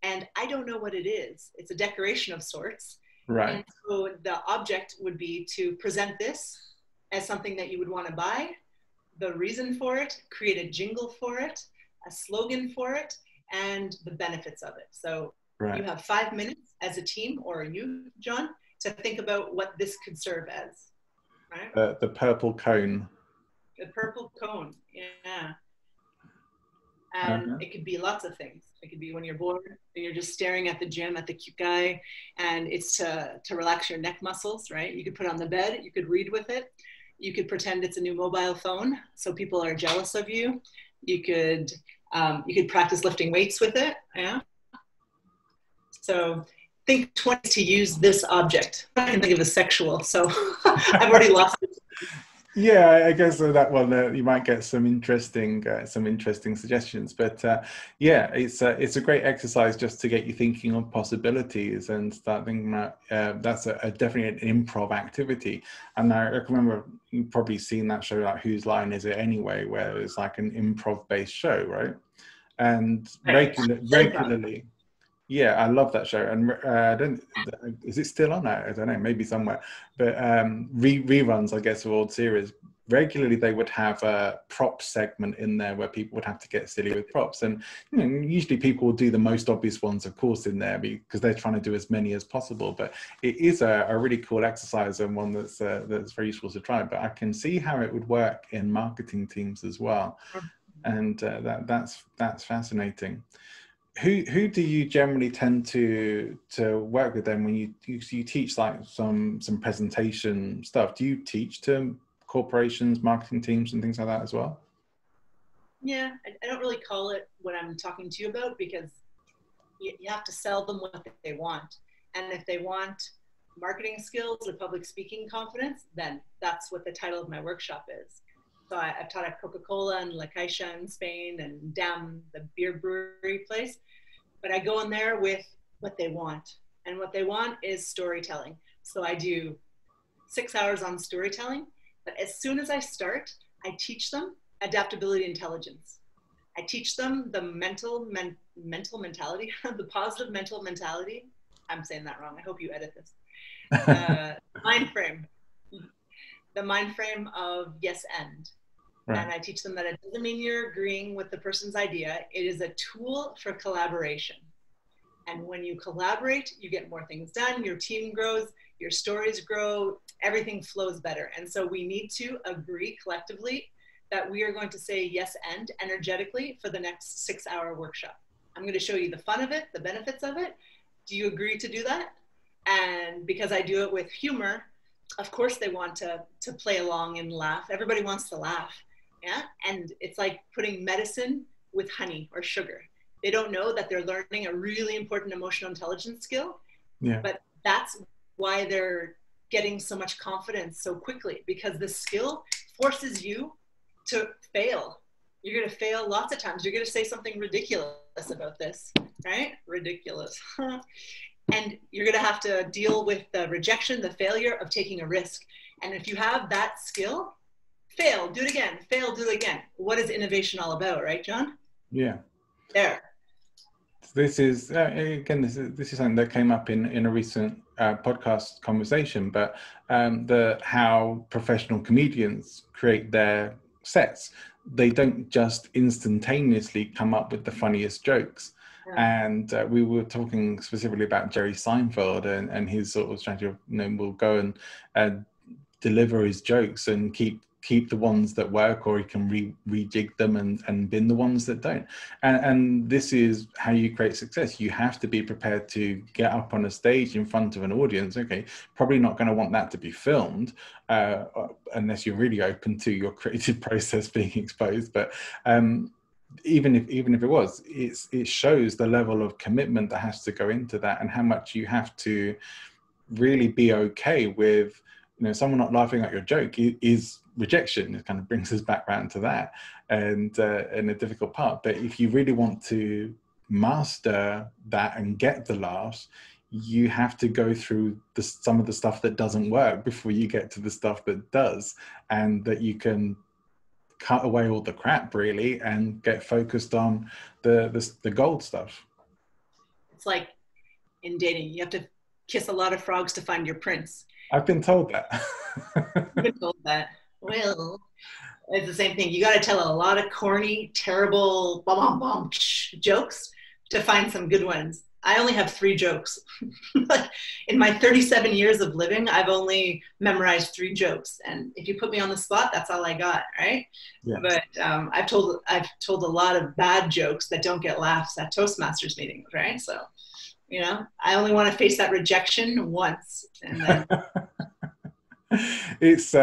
and I don't know what it is. It's a decoration of sorts. Right. And so the object would be to present this as something that you would want to buy, the reason for it, create a jingle for it, a slogan for it, and the benefits of it. So
Right.
you have 5 minutes as a team, or you, John, to think about what this could serve as, right?
The purple cone.
The purple cone, yeah. And
Uh-huh.
it could be lots of things. It could be when you're bored and you're just staring at the gym at the cute guy, and it's to relax your neck muscles, right? You could put it on the bed, you could read with it. You could pretend it's a new mobile phone, so people are jealous of you. You could practice lifting weights with it, yeah? So think twice to use this object. I can think of as sexual, so I've already lost it.
Yeah, I guess that one you might get some interesting suggestions. But yeah, it's a great exercise just to get you thinking of possibilities and start thinking about. That's definitely an improv activity. And I remember you've probably seen that show, like Whose Line Is It Anyway, where it's like an improv based show, right? And regularly. Yeah, I love that show, and I don't. Is it still on there? I don't know, maybe somewhere. But reruns, I guess, of old series. Regularly, they would have a prop segment in there where people would have to get silly with props, and usually people will do the most obvious ones, of course, in there because they're trying to do as many as possible. But it is a really cool exercise and one that's very useful to try. But I can see how it would work in marketing teams as well, and that's fascinating. Who do you generally tend to work with then when you teach like some presentation stuff? Do you teach to corporations, marketing teams, and things like that as well?
Yeah, I don't really call it what I'm talking to you about, because you have to sell them what they want. And if they want marketing skills or public speaking confidence, then that's what the title of my workshop is. So I've taught at Coca-Cola and La Caixa in Spain and Dam, the beer brewery place. But I go in there with what they want. And what they want is storytelling. So I do 6 hours on storytelling. But as soon as I start, I teach them adaptability intelligence. I teach them the mental mentality, the positive mental mentality. I'm saying that wrong. I hope you edit this. Mind frame. The mind frame of yes and. Right. And I teach them that it doesn't mean you're agreeing with the person's idea. It is a tool for collaboration. And when you collaborate, you get more things done, your team grows, your stories grow, everything flows better. And so we need to agree collectively that we are going to say yes and energetically for the next 6 hour workshop. I'm going to show you the fun of it, the benefits of it. Do you agree to do that? And because I do it with humor, of course they want to play along and laugh. Everybody wants to laugh. Yeah. And it's like putting medicine with honey or sugar. They don't know that they're learning a really important emotional intelligence skill. Yeah. But that's why they're getting so much confidence so quickly, because the skill forces you to fail. You're going to fail lots of times. You're going to say something ridiculous about this, right? Ridiculous. And you're going to have to deal with the rejection, the failure of taking a risk. And if you have that skill, fail, do it again, fail, do it again. What is innovation all about, right, John? Yeah. There.
This is, again, this is something that came up in a recent podcast conversation, but how professional comedians create their sets. They don't just instantaneously come up with the funniest jokes. Yeah. And we were talking specifically about Jerry Seinfeld and his sort of strategy of, will go and deliver his jokes and keep the ones that work, or he can rejig them and bin the ones that don't. And this is how you create success. You have to be prepared to get up on a stage in front of an audience. Okay, probably not going to want that to be filmed unless you're really open to your creative process being exposed. But even if it was, it shows the level of commitment that has to go into that, and how much you have to really be okay with, someone not laughing at your joke is rejection. It kind of brings us back around to that, and a difficult part. But if you really want to master that and get the laughs, you have to go through some of the stuff that doesn't work before you get to the stuff that does, and that you can cut away all the crap really and get focused on the gold stuff.
It's like in dating, you have to kiss a lot of frogs to find your prince.
I've been told that.
You've been told that. Well, it's the same thing. You got to tell a lot of corny, terrible, jokes to find some good ones. I only have 3 jokes. In my 37 years of living, I've only memorized 3 jokes. And if you put me on the spot, that's all I got, right?
Yeah.
But I've told a lot of bad jokes that don't get laughs at Toastmasters meetings, right? So, you know, I only want to face that rejection once, and then
It's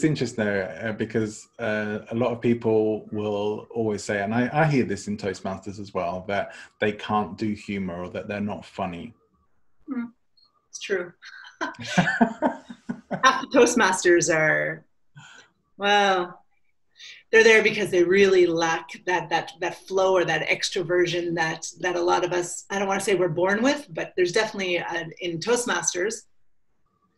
interesting because a lot of people will always say, and I hear this in Toastmasters as well, that they can't do humor or that they're not funny.
it's true. Half the Toastmasters are, well, they're there because they really lack that flow or that extroversion that a lot of us, I don't want to say we're born with, but there's definitely in Toastmasters,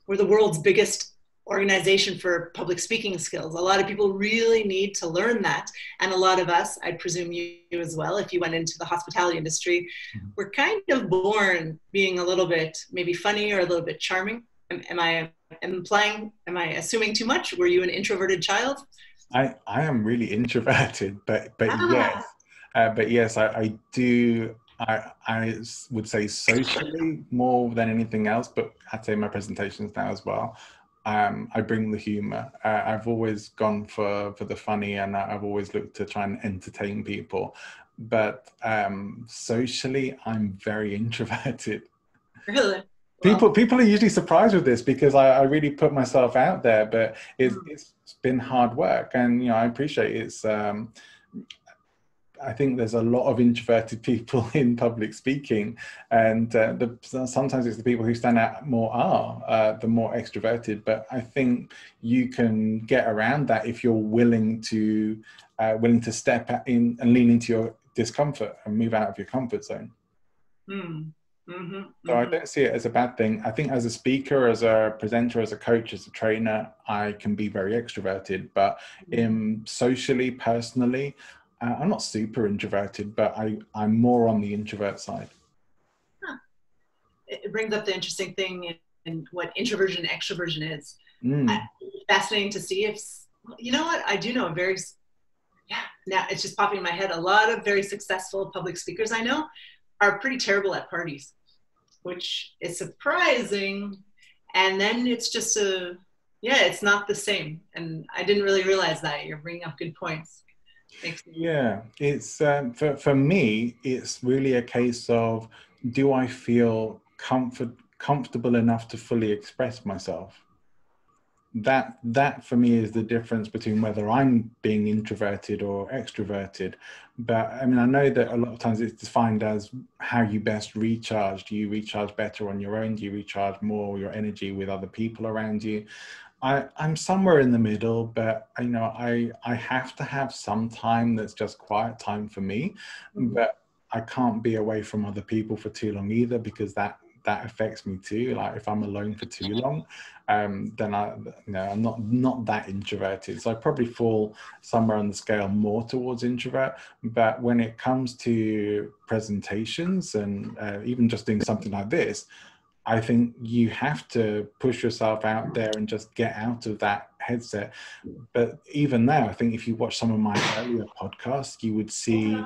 we're the world's biggest organization for public speaking skills. A lot of people really need to learn that. And a lot of us, I presume you as well, if you went into the hospitality industry, we're kind of born being a little bit maybe funny or a little bit charming. Am I assuming too much? Were you an introverted child?
I am really introverted, but yes, I do. I would say socially more than anything else, but I'd say my presentations now as well. I bring the humor. I've always gone for the funny, and I've always looked to try and entertain people. But socially, I'm very introverted.
Really? Well,
People are usually surprised with this because I really put myself out there, but it's been hard work, and you know I appreciate it's. I think there's a lot of introverted people in public speaking, and sometimes it's the people who stand out more are the more extroverted. But I think you can get around that if you're willing to step in and lean into your discomfort and move out of your comfort zone. So I don't see it as a bad thing. I think as a speaker, as a presenter, as a coach, as a trainer, I can be very extroverted, but socially, personally, I'm not super introverted, but I'm more on the introvert side.
Huh. It brings up the interesting thing in what introversion and extroversion is. Fascinating to see if, you know what, I do know now it's just popping in my head. A lot of very successful public speakers I know are pretty terrible at parties, which is surprising. And then it's just it's not the same. And I didn't really realize that. You're bringing up good points.
Yeah, it's for me, it's really a case of, do I feel comfortable enough to fully express myself? That for me is the difference between whether I'm being introverted or extroverted. But I mean, I know that a lot of times it's defined as how you best recharge. Do you recharge better on your own? Do you recharge more your energy with other people around you? I'm somewhere in the middle, but you know, I have to have some time that's just quiet time for me, but I can't be away from other people for too long either, because that affects me too. Like if I'm alone for too long, then I'm not that introverted. So I probably fall somewhere on the scale more towards introvert. But when it comes to presentations and even just doing something like this, I think you have to push yourself out there and just get out of that headset. But even now, I think if you watch some of my earlier podcasts, you would see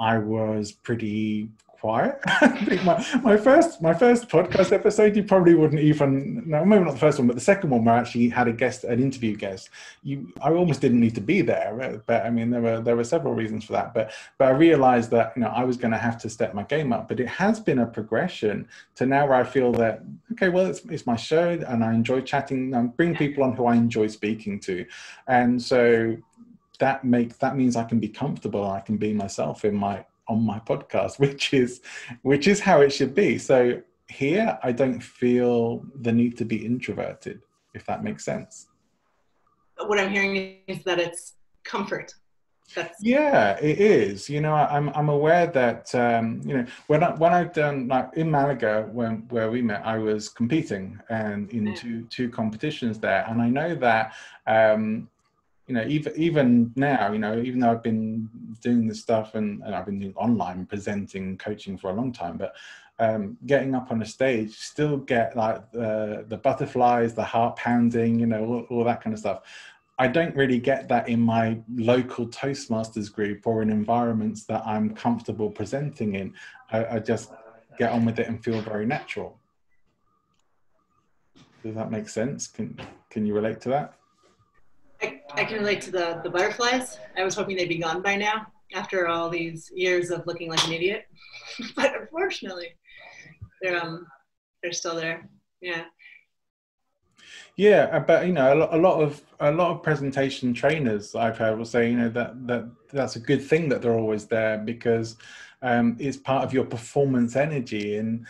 I was pretty quiet. I think my first podcast episode, you probably wouldn't even, no, maybe not the first one, but the second one where I actually had an interview guest, I almost didn't need to be there. But I mean, there were several reasons for that. But I realized that, you know, I was going to have to step my game up. But it has been a progression to now where I feel that, okay, well, it's my show and I enjoy chatting and bring people on who I enjoy speaking to. And so that means I can be comfortable. I can be myself on my podcast, which is how it should be. So here, I don't feel the need to be introverted, if that makes sense.
What I'm hearing is that it's comfort.
Yeah, it is. You know, I'm aware that you know, when I've done, like in Malaga, where we met, I was competing and in two competitions there, and I know that. You know, even now, you know, even though I've been doing this stuff and I've been doing online presenting, coaching for a long time, but getting up on a stage, still get like the butterflies, the heart pounding, you know, all that kind of stuff. I don't really get that in my local Toastmasters group or in environments that I'm comfortable presenting in. I just get on with it and feel very natural. Does that make sense? Can you relate to that?
I can relate to the butterflies. I was hoping they'd be gone by now after all these years of looking like an idiot, but unfortunately, they're still there. Yeah.
Yeah, but you know, a lot of presentation trainers I've heard will say, you know, that's a good thing that they're always there, because it's part of your performance energy, and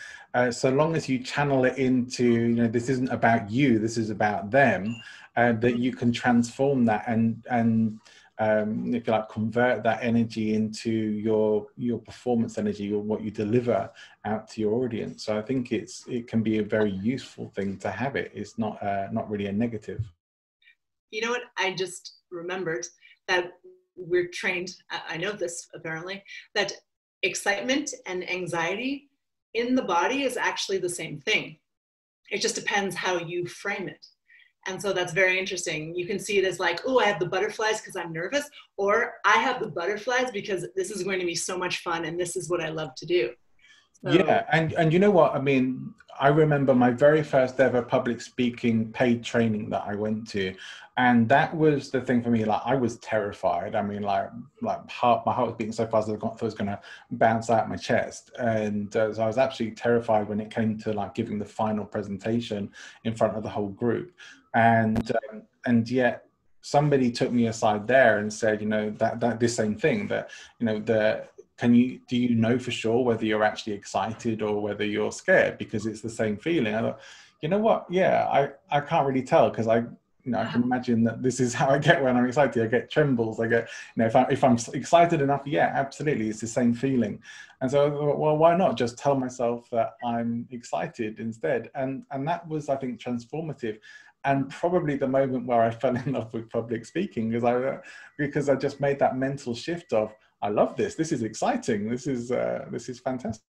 so long as you channel it into, you know, this isn't about you, this is about them, that you can transform that and if you like, convert that energy into your performance energy, or what you deliver out to your audience. So I think it can be a very useful thing to have it. It's not really a negative.
You know what? I just remembered that we're trained, I know this apparently, that excitement and anxiety in the body is actually the same thing. It just depends how you frame it. And so that's very interesting. You can see it as like, oh, I have the butterflies because I'm nervous, or I have the butterflies because this is going to be so much fun and this is what I love to do. So,
yeah, and you know what? I mean, I remember my very first ever public speaking paid training that I went to, and that was the thing for me. Like, I was terrified. I mean, like my heart was beating so fast that I thought it was going to bounce out my chest, and so I was absolutely terrified when it came to like giving the final presentation in front of the whole group, and yet somebody took me aside there and said, you know, that this same thing, that, you know, do you know for sure whether you're actually excited or whether you're scared? Because it's the same feeling. I thought, you know what? Yeah, I can't really tell, because I can imagine that this is how I get when I'm excited. I get trembles. I get, you know, if I'm excited enough, yeah, absolutely, it's the same feeling. And so I thought, well, why not just tell myself that I'm excited instead? And that was, I think, transformative. And probably the moment where I fell in love with public speaking, because I just made that mental shift of, I love this. This is exciting. This is fantastic.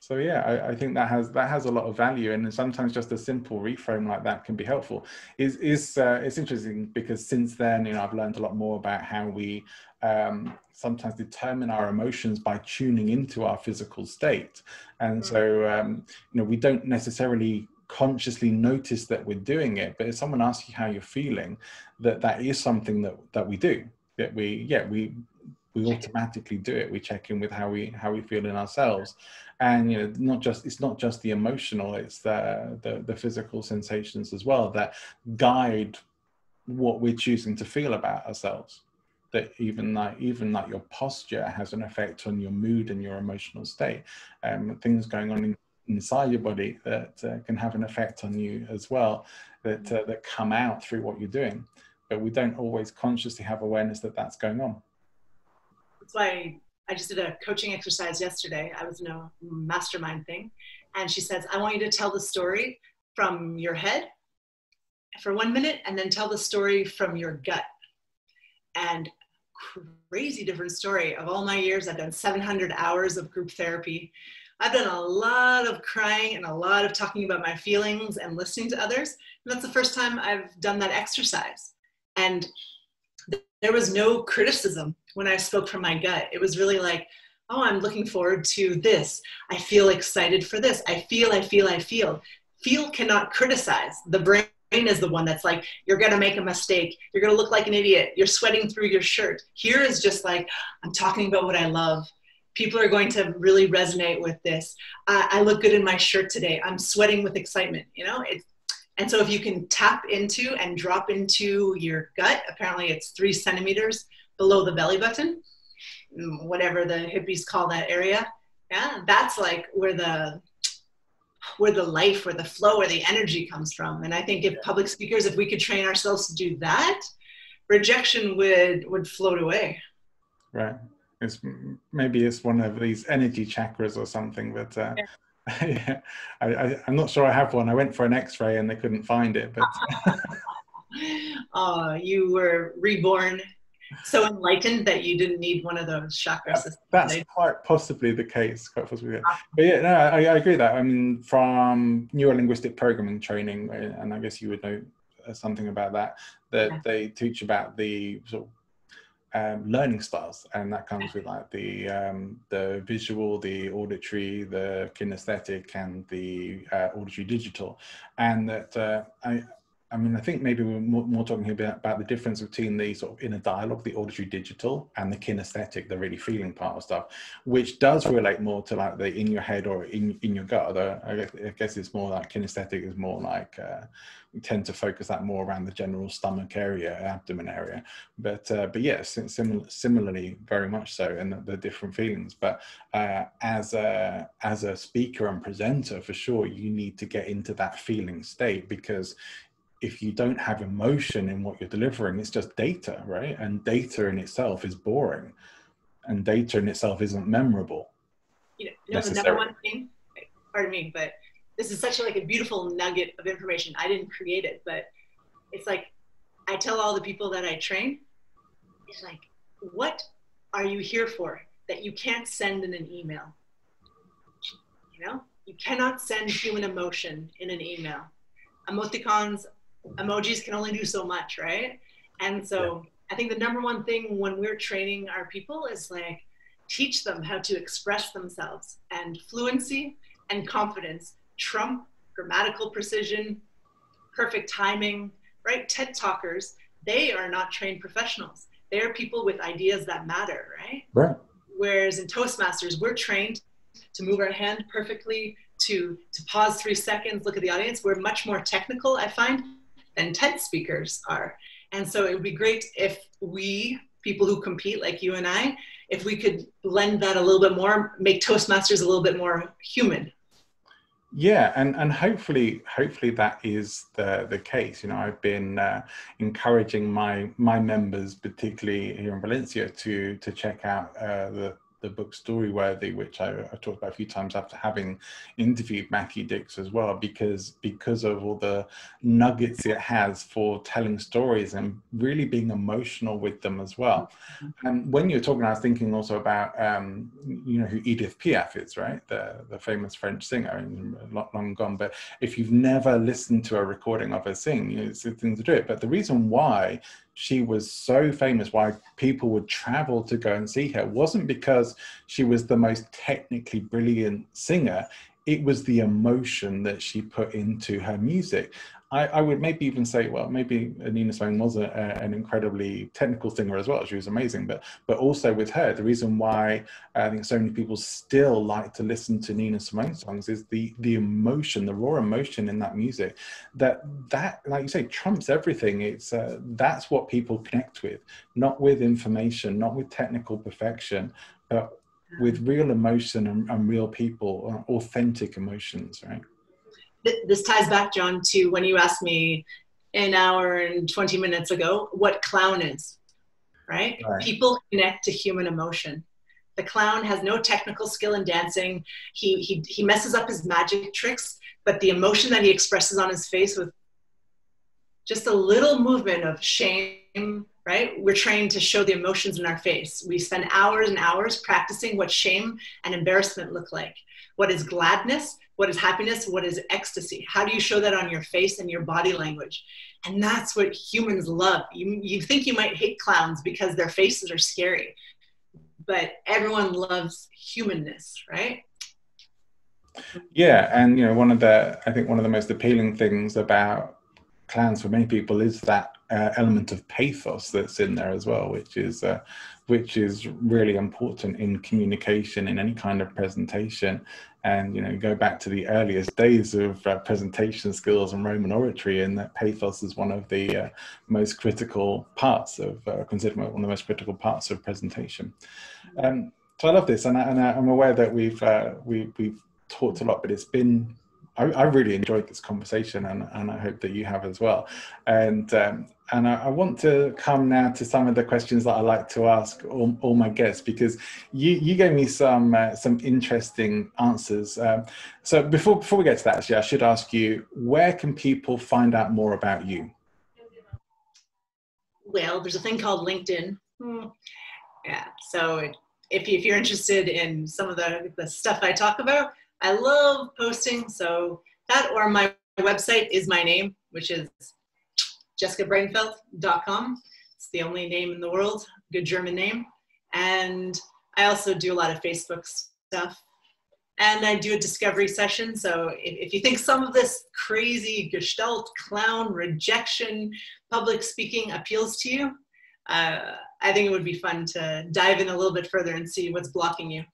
So yeah, I think that has a lot of value, and sometimes just a simple reframe like that can be helpful. It's interesting, because since then, you know, I've learned a lot more about how we sometimes determine our emotions by tuning into our physical state, and so you know, we don't necessarily consciously notice that we're doing it, but if someone asks you how you're feeling, that is something that we do. That we automatically do it. We check in with how we feel in ourselves, and, you know, it's not just the emotional, it's the physical sensations as well that guide what we're choosing to feel about ourselves. That even like your posture has an effect on your mood and your emotional state. Things going on inside your body that can have an effect on you as well, that come out through what you're doing, but we don't always consciously have awareness that that's going on.
That's why I just did a coaching exercise yesterday. I was in a mastermind thing, and she says, I want you to tell the story from your head for 1 minute, and then tell the story from your gut. And crazy different story. Of all my years, I've done 700 hours of group therapy. I've done a lot of crying and a lot of talking about my feelings and listening to others. And that's the first time I've done that exercise. And there was no criticism when I spoke from my gut. It was really like, oh, I'm looking forward to this. I feel excited for this. I feel. Feel cannot criticize. The brain is the one that's like, you're going to make a mistake. You're going to look like an idiot. You're sweating through your shirt. Here is just like, I'm talking about what I love. People are going to really resonate with this. I look good in my shirt today. I'm sweating with excitement, you know? And so if you can tap into and drop into your gut, apparently it's 3 centimeters below the belly button, whatever the hippies call that area. Yeah, that's like where the life, where the flow, where the energy comes from. And I think if public speakers, if we could train ourselves to do that, rejection would float away.
Right. Maybe it's one of these energy chakras or something, but yeah, I'm not sure I have one. I went for an X-ray and they couldn't find it, but
you were reborn so enlightened that you didn't need one of those chakra systems.
That's quite possibly the case. Quite possibly. But yeah, no, I agree that. I mean, from neuro-linguistic programming training, and I guess you would know something about that they teach about the sort of learning styles, and that comes with like the visual, the auditory, the kinesthetic, and the auditory digital. And that I mean, I think maybe we're more talking here about the difference between the sort of inner dialogue, the auditory digital, and the kinesthetic, the really feeling part of stuff, which does relate more to like the in your head or in your gut. Although I guess it's more like kinesthetic is more like we tend to focus that more around the general stomach area, abdomen area. But yes, similarly, very much so, and the different feelings. But as a speaker and presenter, for sure, you need to get into that feeling state, because if you don't have emotion in what you're delivering, it's just data, right? And data in itself is boring, and data in itself isn't memorable.
You know the number one thing, pardon me, but this is such like a beautiful nugget of information. I didn't create it, but it's like, I tell all the people that I train, it's like, what are you here for that you can't send in an email? You know, you cannot send human emotion in an email. Emoticons, emojis can only do so much, right? And so I think the number one thing when we're training our people is like, teach them how to express themselves, and fluency and confidence trump grammatical precision, perfect timing, right? TED talkers, they are not trained professionals. They're people with ideas that matter, right?
Right.
Whereas in Toastmasters, we're trained to move our hand perfectly, to pause 3 seconds, look at the audience. We're much more technical, I find, than TED speakers are. And so it would be great if we, people who compete like you and I, if we could blend that a little bit more, make Toastmasters a little bit more human.
Yeah, and hopefully that is the case. You know, I've been encouraging my members, particularly here in Valencia, to check out the book Storyworthy, which I've talked about a few times after having interviewed Mackie Dix as well, because of all the nuggets it has for telling stories and really being emotional with them as well. And when you're talking, I was thinking also about you know who Edith Piaf is, right? The famous French singer, and long gone. But if you've never listened to a recording of her sing, you know, it's a thing to do it. But the reason why she was so famous, why people would travel to go and see her, wasn't because she was the most technically brilliant singer. It was the emotion that she put into her music. I would maybe even say, well, maybe Nina Simone was an incredibly technical singer as well. She was amazing, but also with her, the reason why I think so many people still like to listen to Nina Simone songs is the emotion, the raw emotion in that music. That like you say, trumps everything. It's that's what people connect with, not with information, not with technical perfection, but with real emotion and real people, authentic emotions, right?
This ties back, John, to when you asked me an hour and 20 minutes ago what clown is, right? People connect to human emotion. The clown has no technical skill in dancing. He messes up his magic tricks, but the emotion that he expresses on his face with just a little movement of shame, right? We're trained to show the emotions in our face. We spend hours and hours practicing what shame and embarrassment look like. What is gladness? What is happiness? What is ecstasy? How do you show that on your face and your body language? And that's what humans love. You think you might hate clowns because their faces are scary, but everyone loves humanness, right?
Yeah, and you know, I think one of the most appealing things about clowns for many people is that element of pathos that's in there as well, which is really important in communication, in any kind of presentation. And you know, go back to the earliest days of presentation skills and Roman oratory, and that pathos is one of the most critical parts of considered one of the most critical parts of presentation. So I love this, and I'm aware that we've talked a lot, but it's been I really enjoyed this conversation, and I hope that you have as well. And I want to come now to some of the questions that I like to ask all my guests, because you gave me some interesting answers. So before we get to that, actually, I should ask you, where can people find out more about you?
Well, there's a thing called LinkedIn. Yeah. So if you're interested in some of the stuff I talk about, I love posting. So that, or my website is my name, which is jessicabrainfeld.com. It's the only name in the world, good German name. And I also do a lot of Facebook stuff. And I do a discovery session. So if you think some of this crazy gestalt, clown, rejection, public speaking appeals to you, I think it would be fun to dive in a little bit further and see what's blocking you.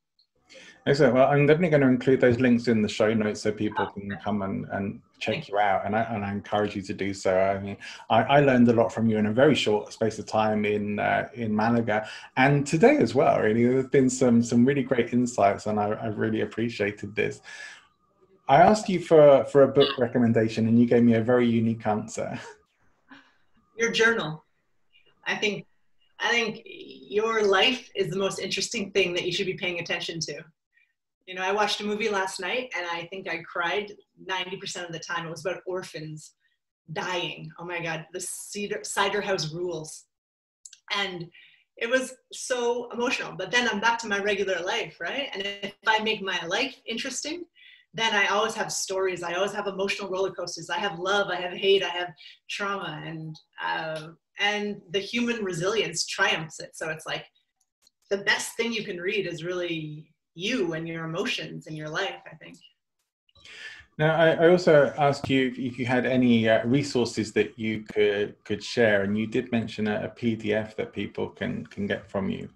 Excellent. Well, I'm definitely going to include those links in the show notes so people can come and check you out. And I encourage you to do so. I mean, I learned a lot from you in a very short space of time in Malaga, and today as well. Really, there's been some really great insights, and I've really appreciated this. I asked you for a book recommendation, and you gave me a very unique answer.
Your journal. I think your life is the most interesting thing that you should be paying attention to. You know, I watched a movie last night and I think I cried 90% of the time. It was about orphans dying. Oh my God, the cider house rules. And it was so emotional. But then I'm back to my regular life, right? And if I make my life interesting, then I always have stories. I always have emotional roller coasters. I have love, I have hate, I have trauma, and the human resilience triumphs it. So it's like the best thing you can read is really you and your emotions in your life, I think.
Now, I also asked you if you had any resources that you could share, and you did mention a PDF that people can get from you.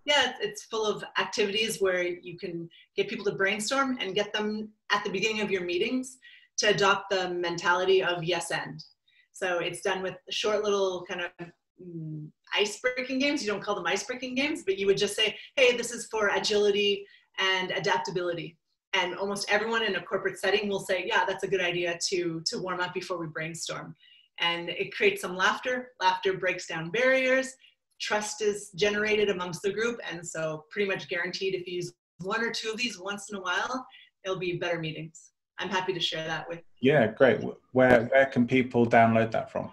Yeah, it's full of activities where you can get people to brainstorm and get them at the beginning of your meetings to adopt the mentality of yes and. So it's done with short little kind of ice-breaking games. You don't call them ice-breaking games, but you would just say, hey, this is for agility and adaptability. And almost everyone in a corporate setting will say, yeah, that's a good idea to warm up before we brainstorm. And it creates some laughter. Laughter breaks down barriers. Trust is generated amongst the group. And so pretty much guaranteed if you use one or two of these once in a while, it'll be better meetings. I'm happy to share that with you.
Yeah, great. Where can people download that from?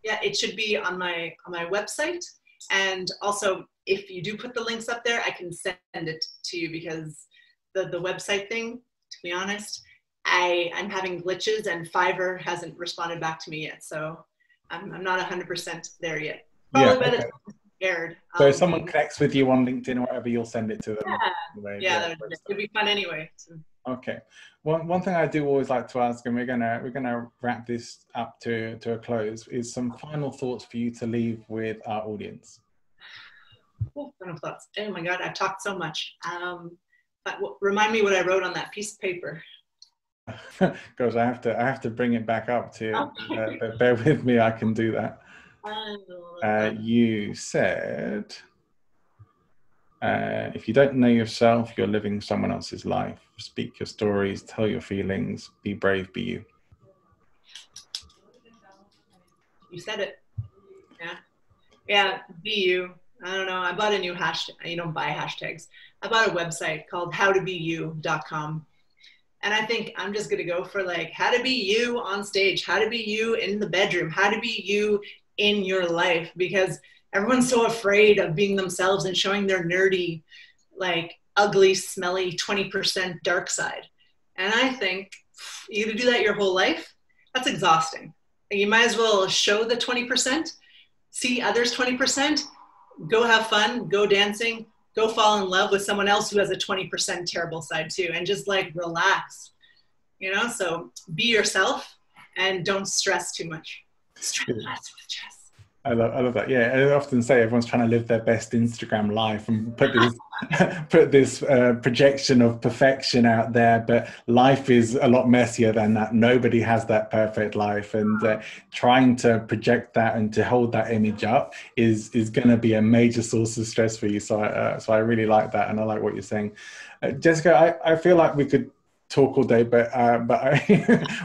Yeah, it should be on my website. And also, if you do put the links up there, I can send it to you because the website thing, to be honest, I'm having glitches and Fiverr hasn't responded back to me yet. So I'm not 100% there yet. Probably by the time I'm scared.
So if someone connects with you on LinkedIn or whatever, you'll send it to them.
Yeah, it'd be fun anyway. So.
Okay. One thing I do always like to ask, and we're gonna wrap this up to a close, is some final thoughts for you to leave with our audience.
Oh, final thoughts. Oh my God, I've talked so much. But remind me what I wrote on that piece of paper.
Gosh, I have to bring it back up to. But bear with me, I can do that. You said, if you don't know yourself, you're living someone else's life. Speak your stories, tell your feelings, be brave, be you.
You said it. Yeah. Yeah, be you. I don't know. I bought a new hashtag. You don't buy hashtags. I bought a website called howtobeyou.com. And I think I'm just going to go for like how to be you on stage, how to be you in the bedroom, how to be you in your life, because everyone's so afraid of being themselves and showing their nerdy, like ugly, smelly 20% dark side. And I think you to do that your whole life, that's exhausting. You might as well show the 20%, see others 20%, go have fun, go dancing, go fall in love with someone else who has a 20% terrible side too, and just like relax, you know? So be yourself and don't stress too much. Stress less with Jess.
I love that. Yeah, I often say everyone's trying to live their best Instagram life and put this projection of perfection out there, but life is a lot messier than that. Nobody has that perfect life, and trying to project that and to hold that image up is going to be a major source of stress for you. So I really like that, and I like what you're saying, Jessica. I feel like we could talk all day, but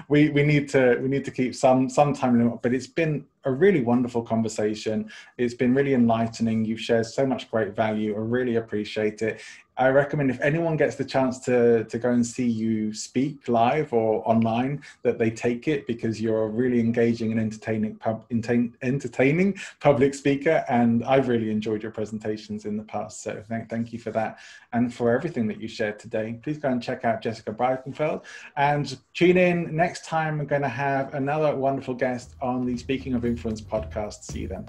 we need to keep some time limit. But it's been a really wonderful conversation. It's been really enlightening. You've shared so much great value. I really appreciate it. I recommend if anyone gets the chance to go and see you speak live or online, that they take it, because you're a really engaging and entertaining public speaker. And I've really enjoyed your presentations in the past. So thank you for that. And for everything that you shared today. Please go and check out Jessica Breitenfeld and tune in next time. We're going to have another wonderful guest on the Speaking of Influence podcast. See you then.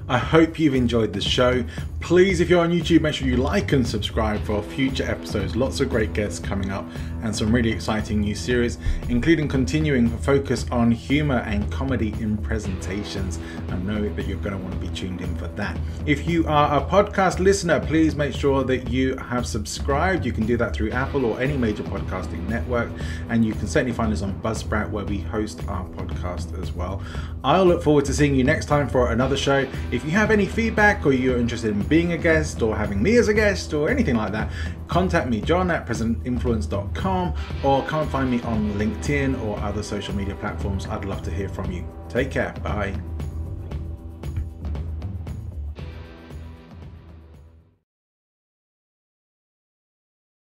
I hope you've enjoyed the show. Please, if you're on YouTube, make sure you like and subscribe for future episodes. Lots of great guests coming up and some really exciting new series, including continuing focus on humor and comedy in presentations. I know that you're going to want to be tuned in for that. If you are a podcast listener, please make sure that you have subscribed. You can do that through Apple or any major podcasting network. And you can certainly find us on Buzzsprout, where we host our podcast as well. I'll look forward to seeing you next time for another show. If you have any feedback, or you're interested in being a guest or having me as a guest or anything like that, contact me, john@presentinfluence.com, or come and find me on LinkedIn or other social media platforms. I'd love to hear from you. Take care. Bye.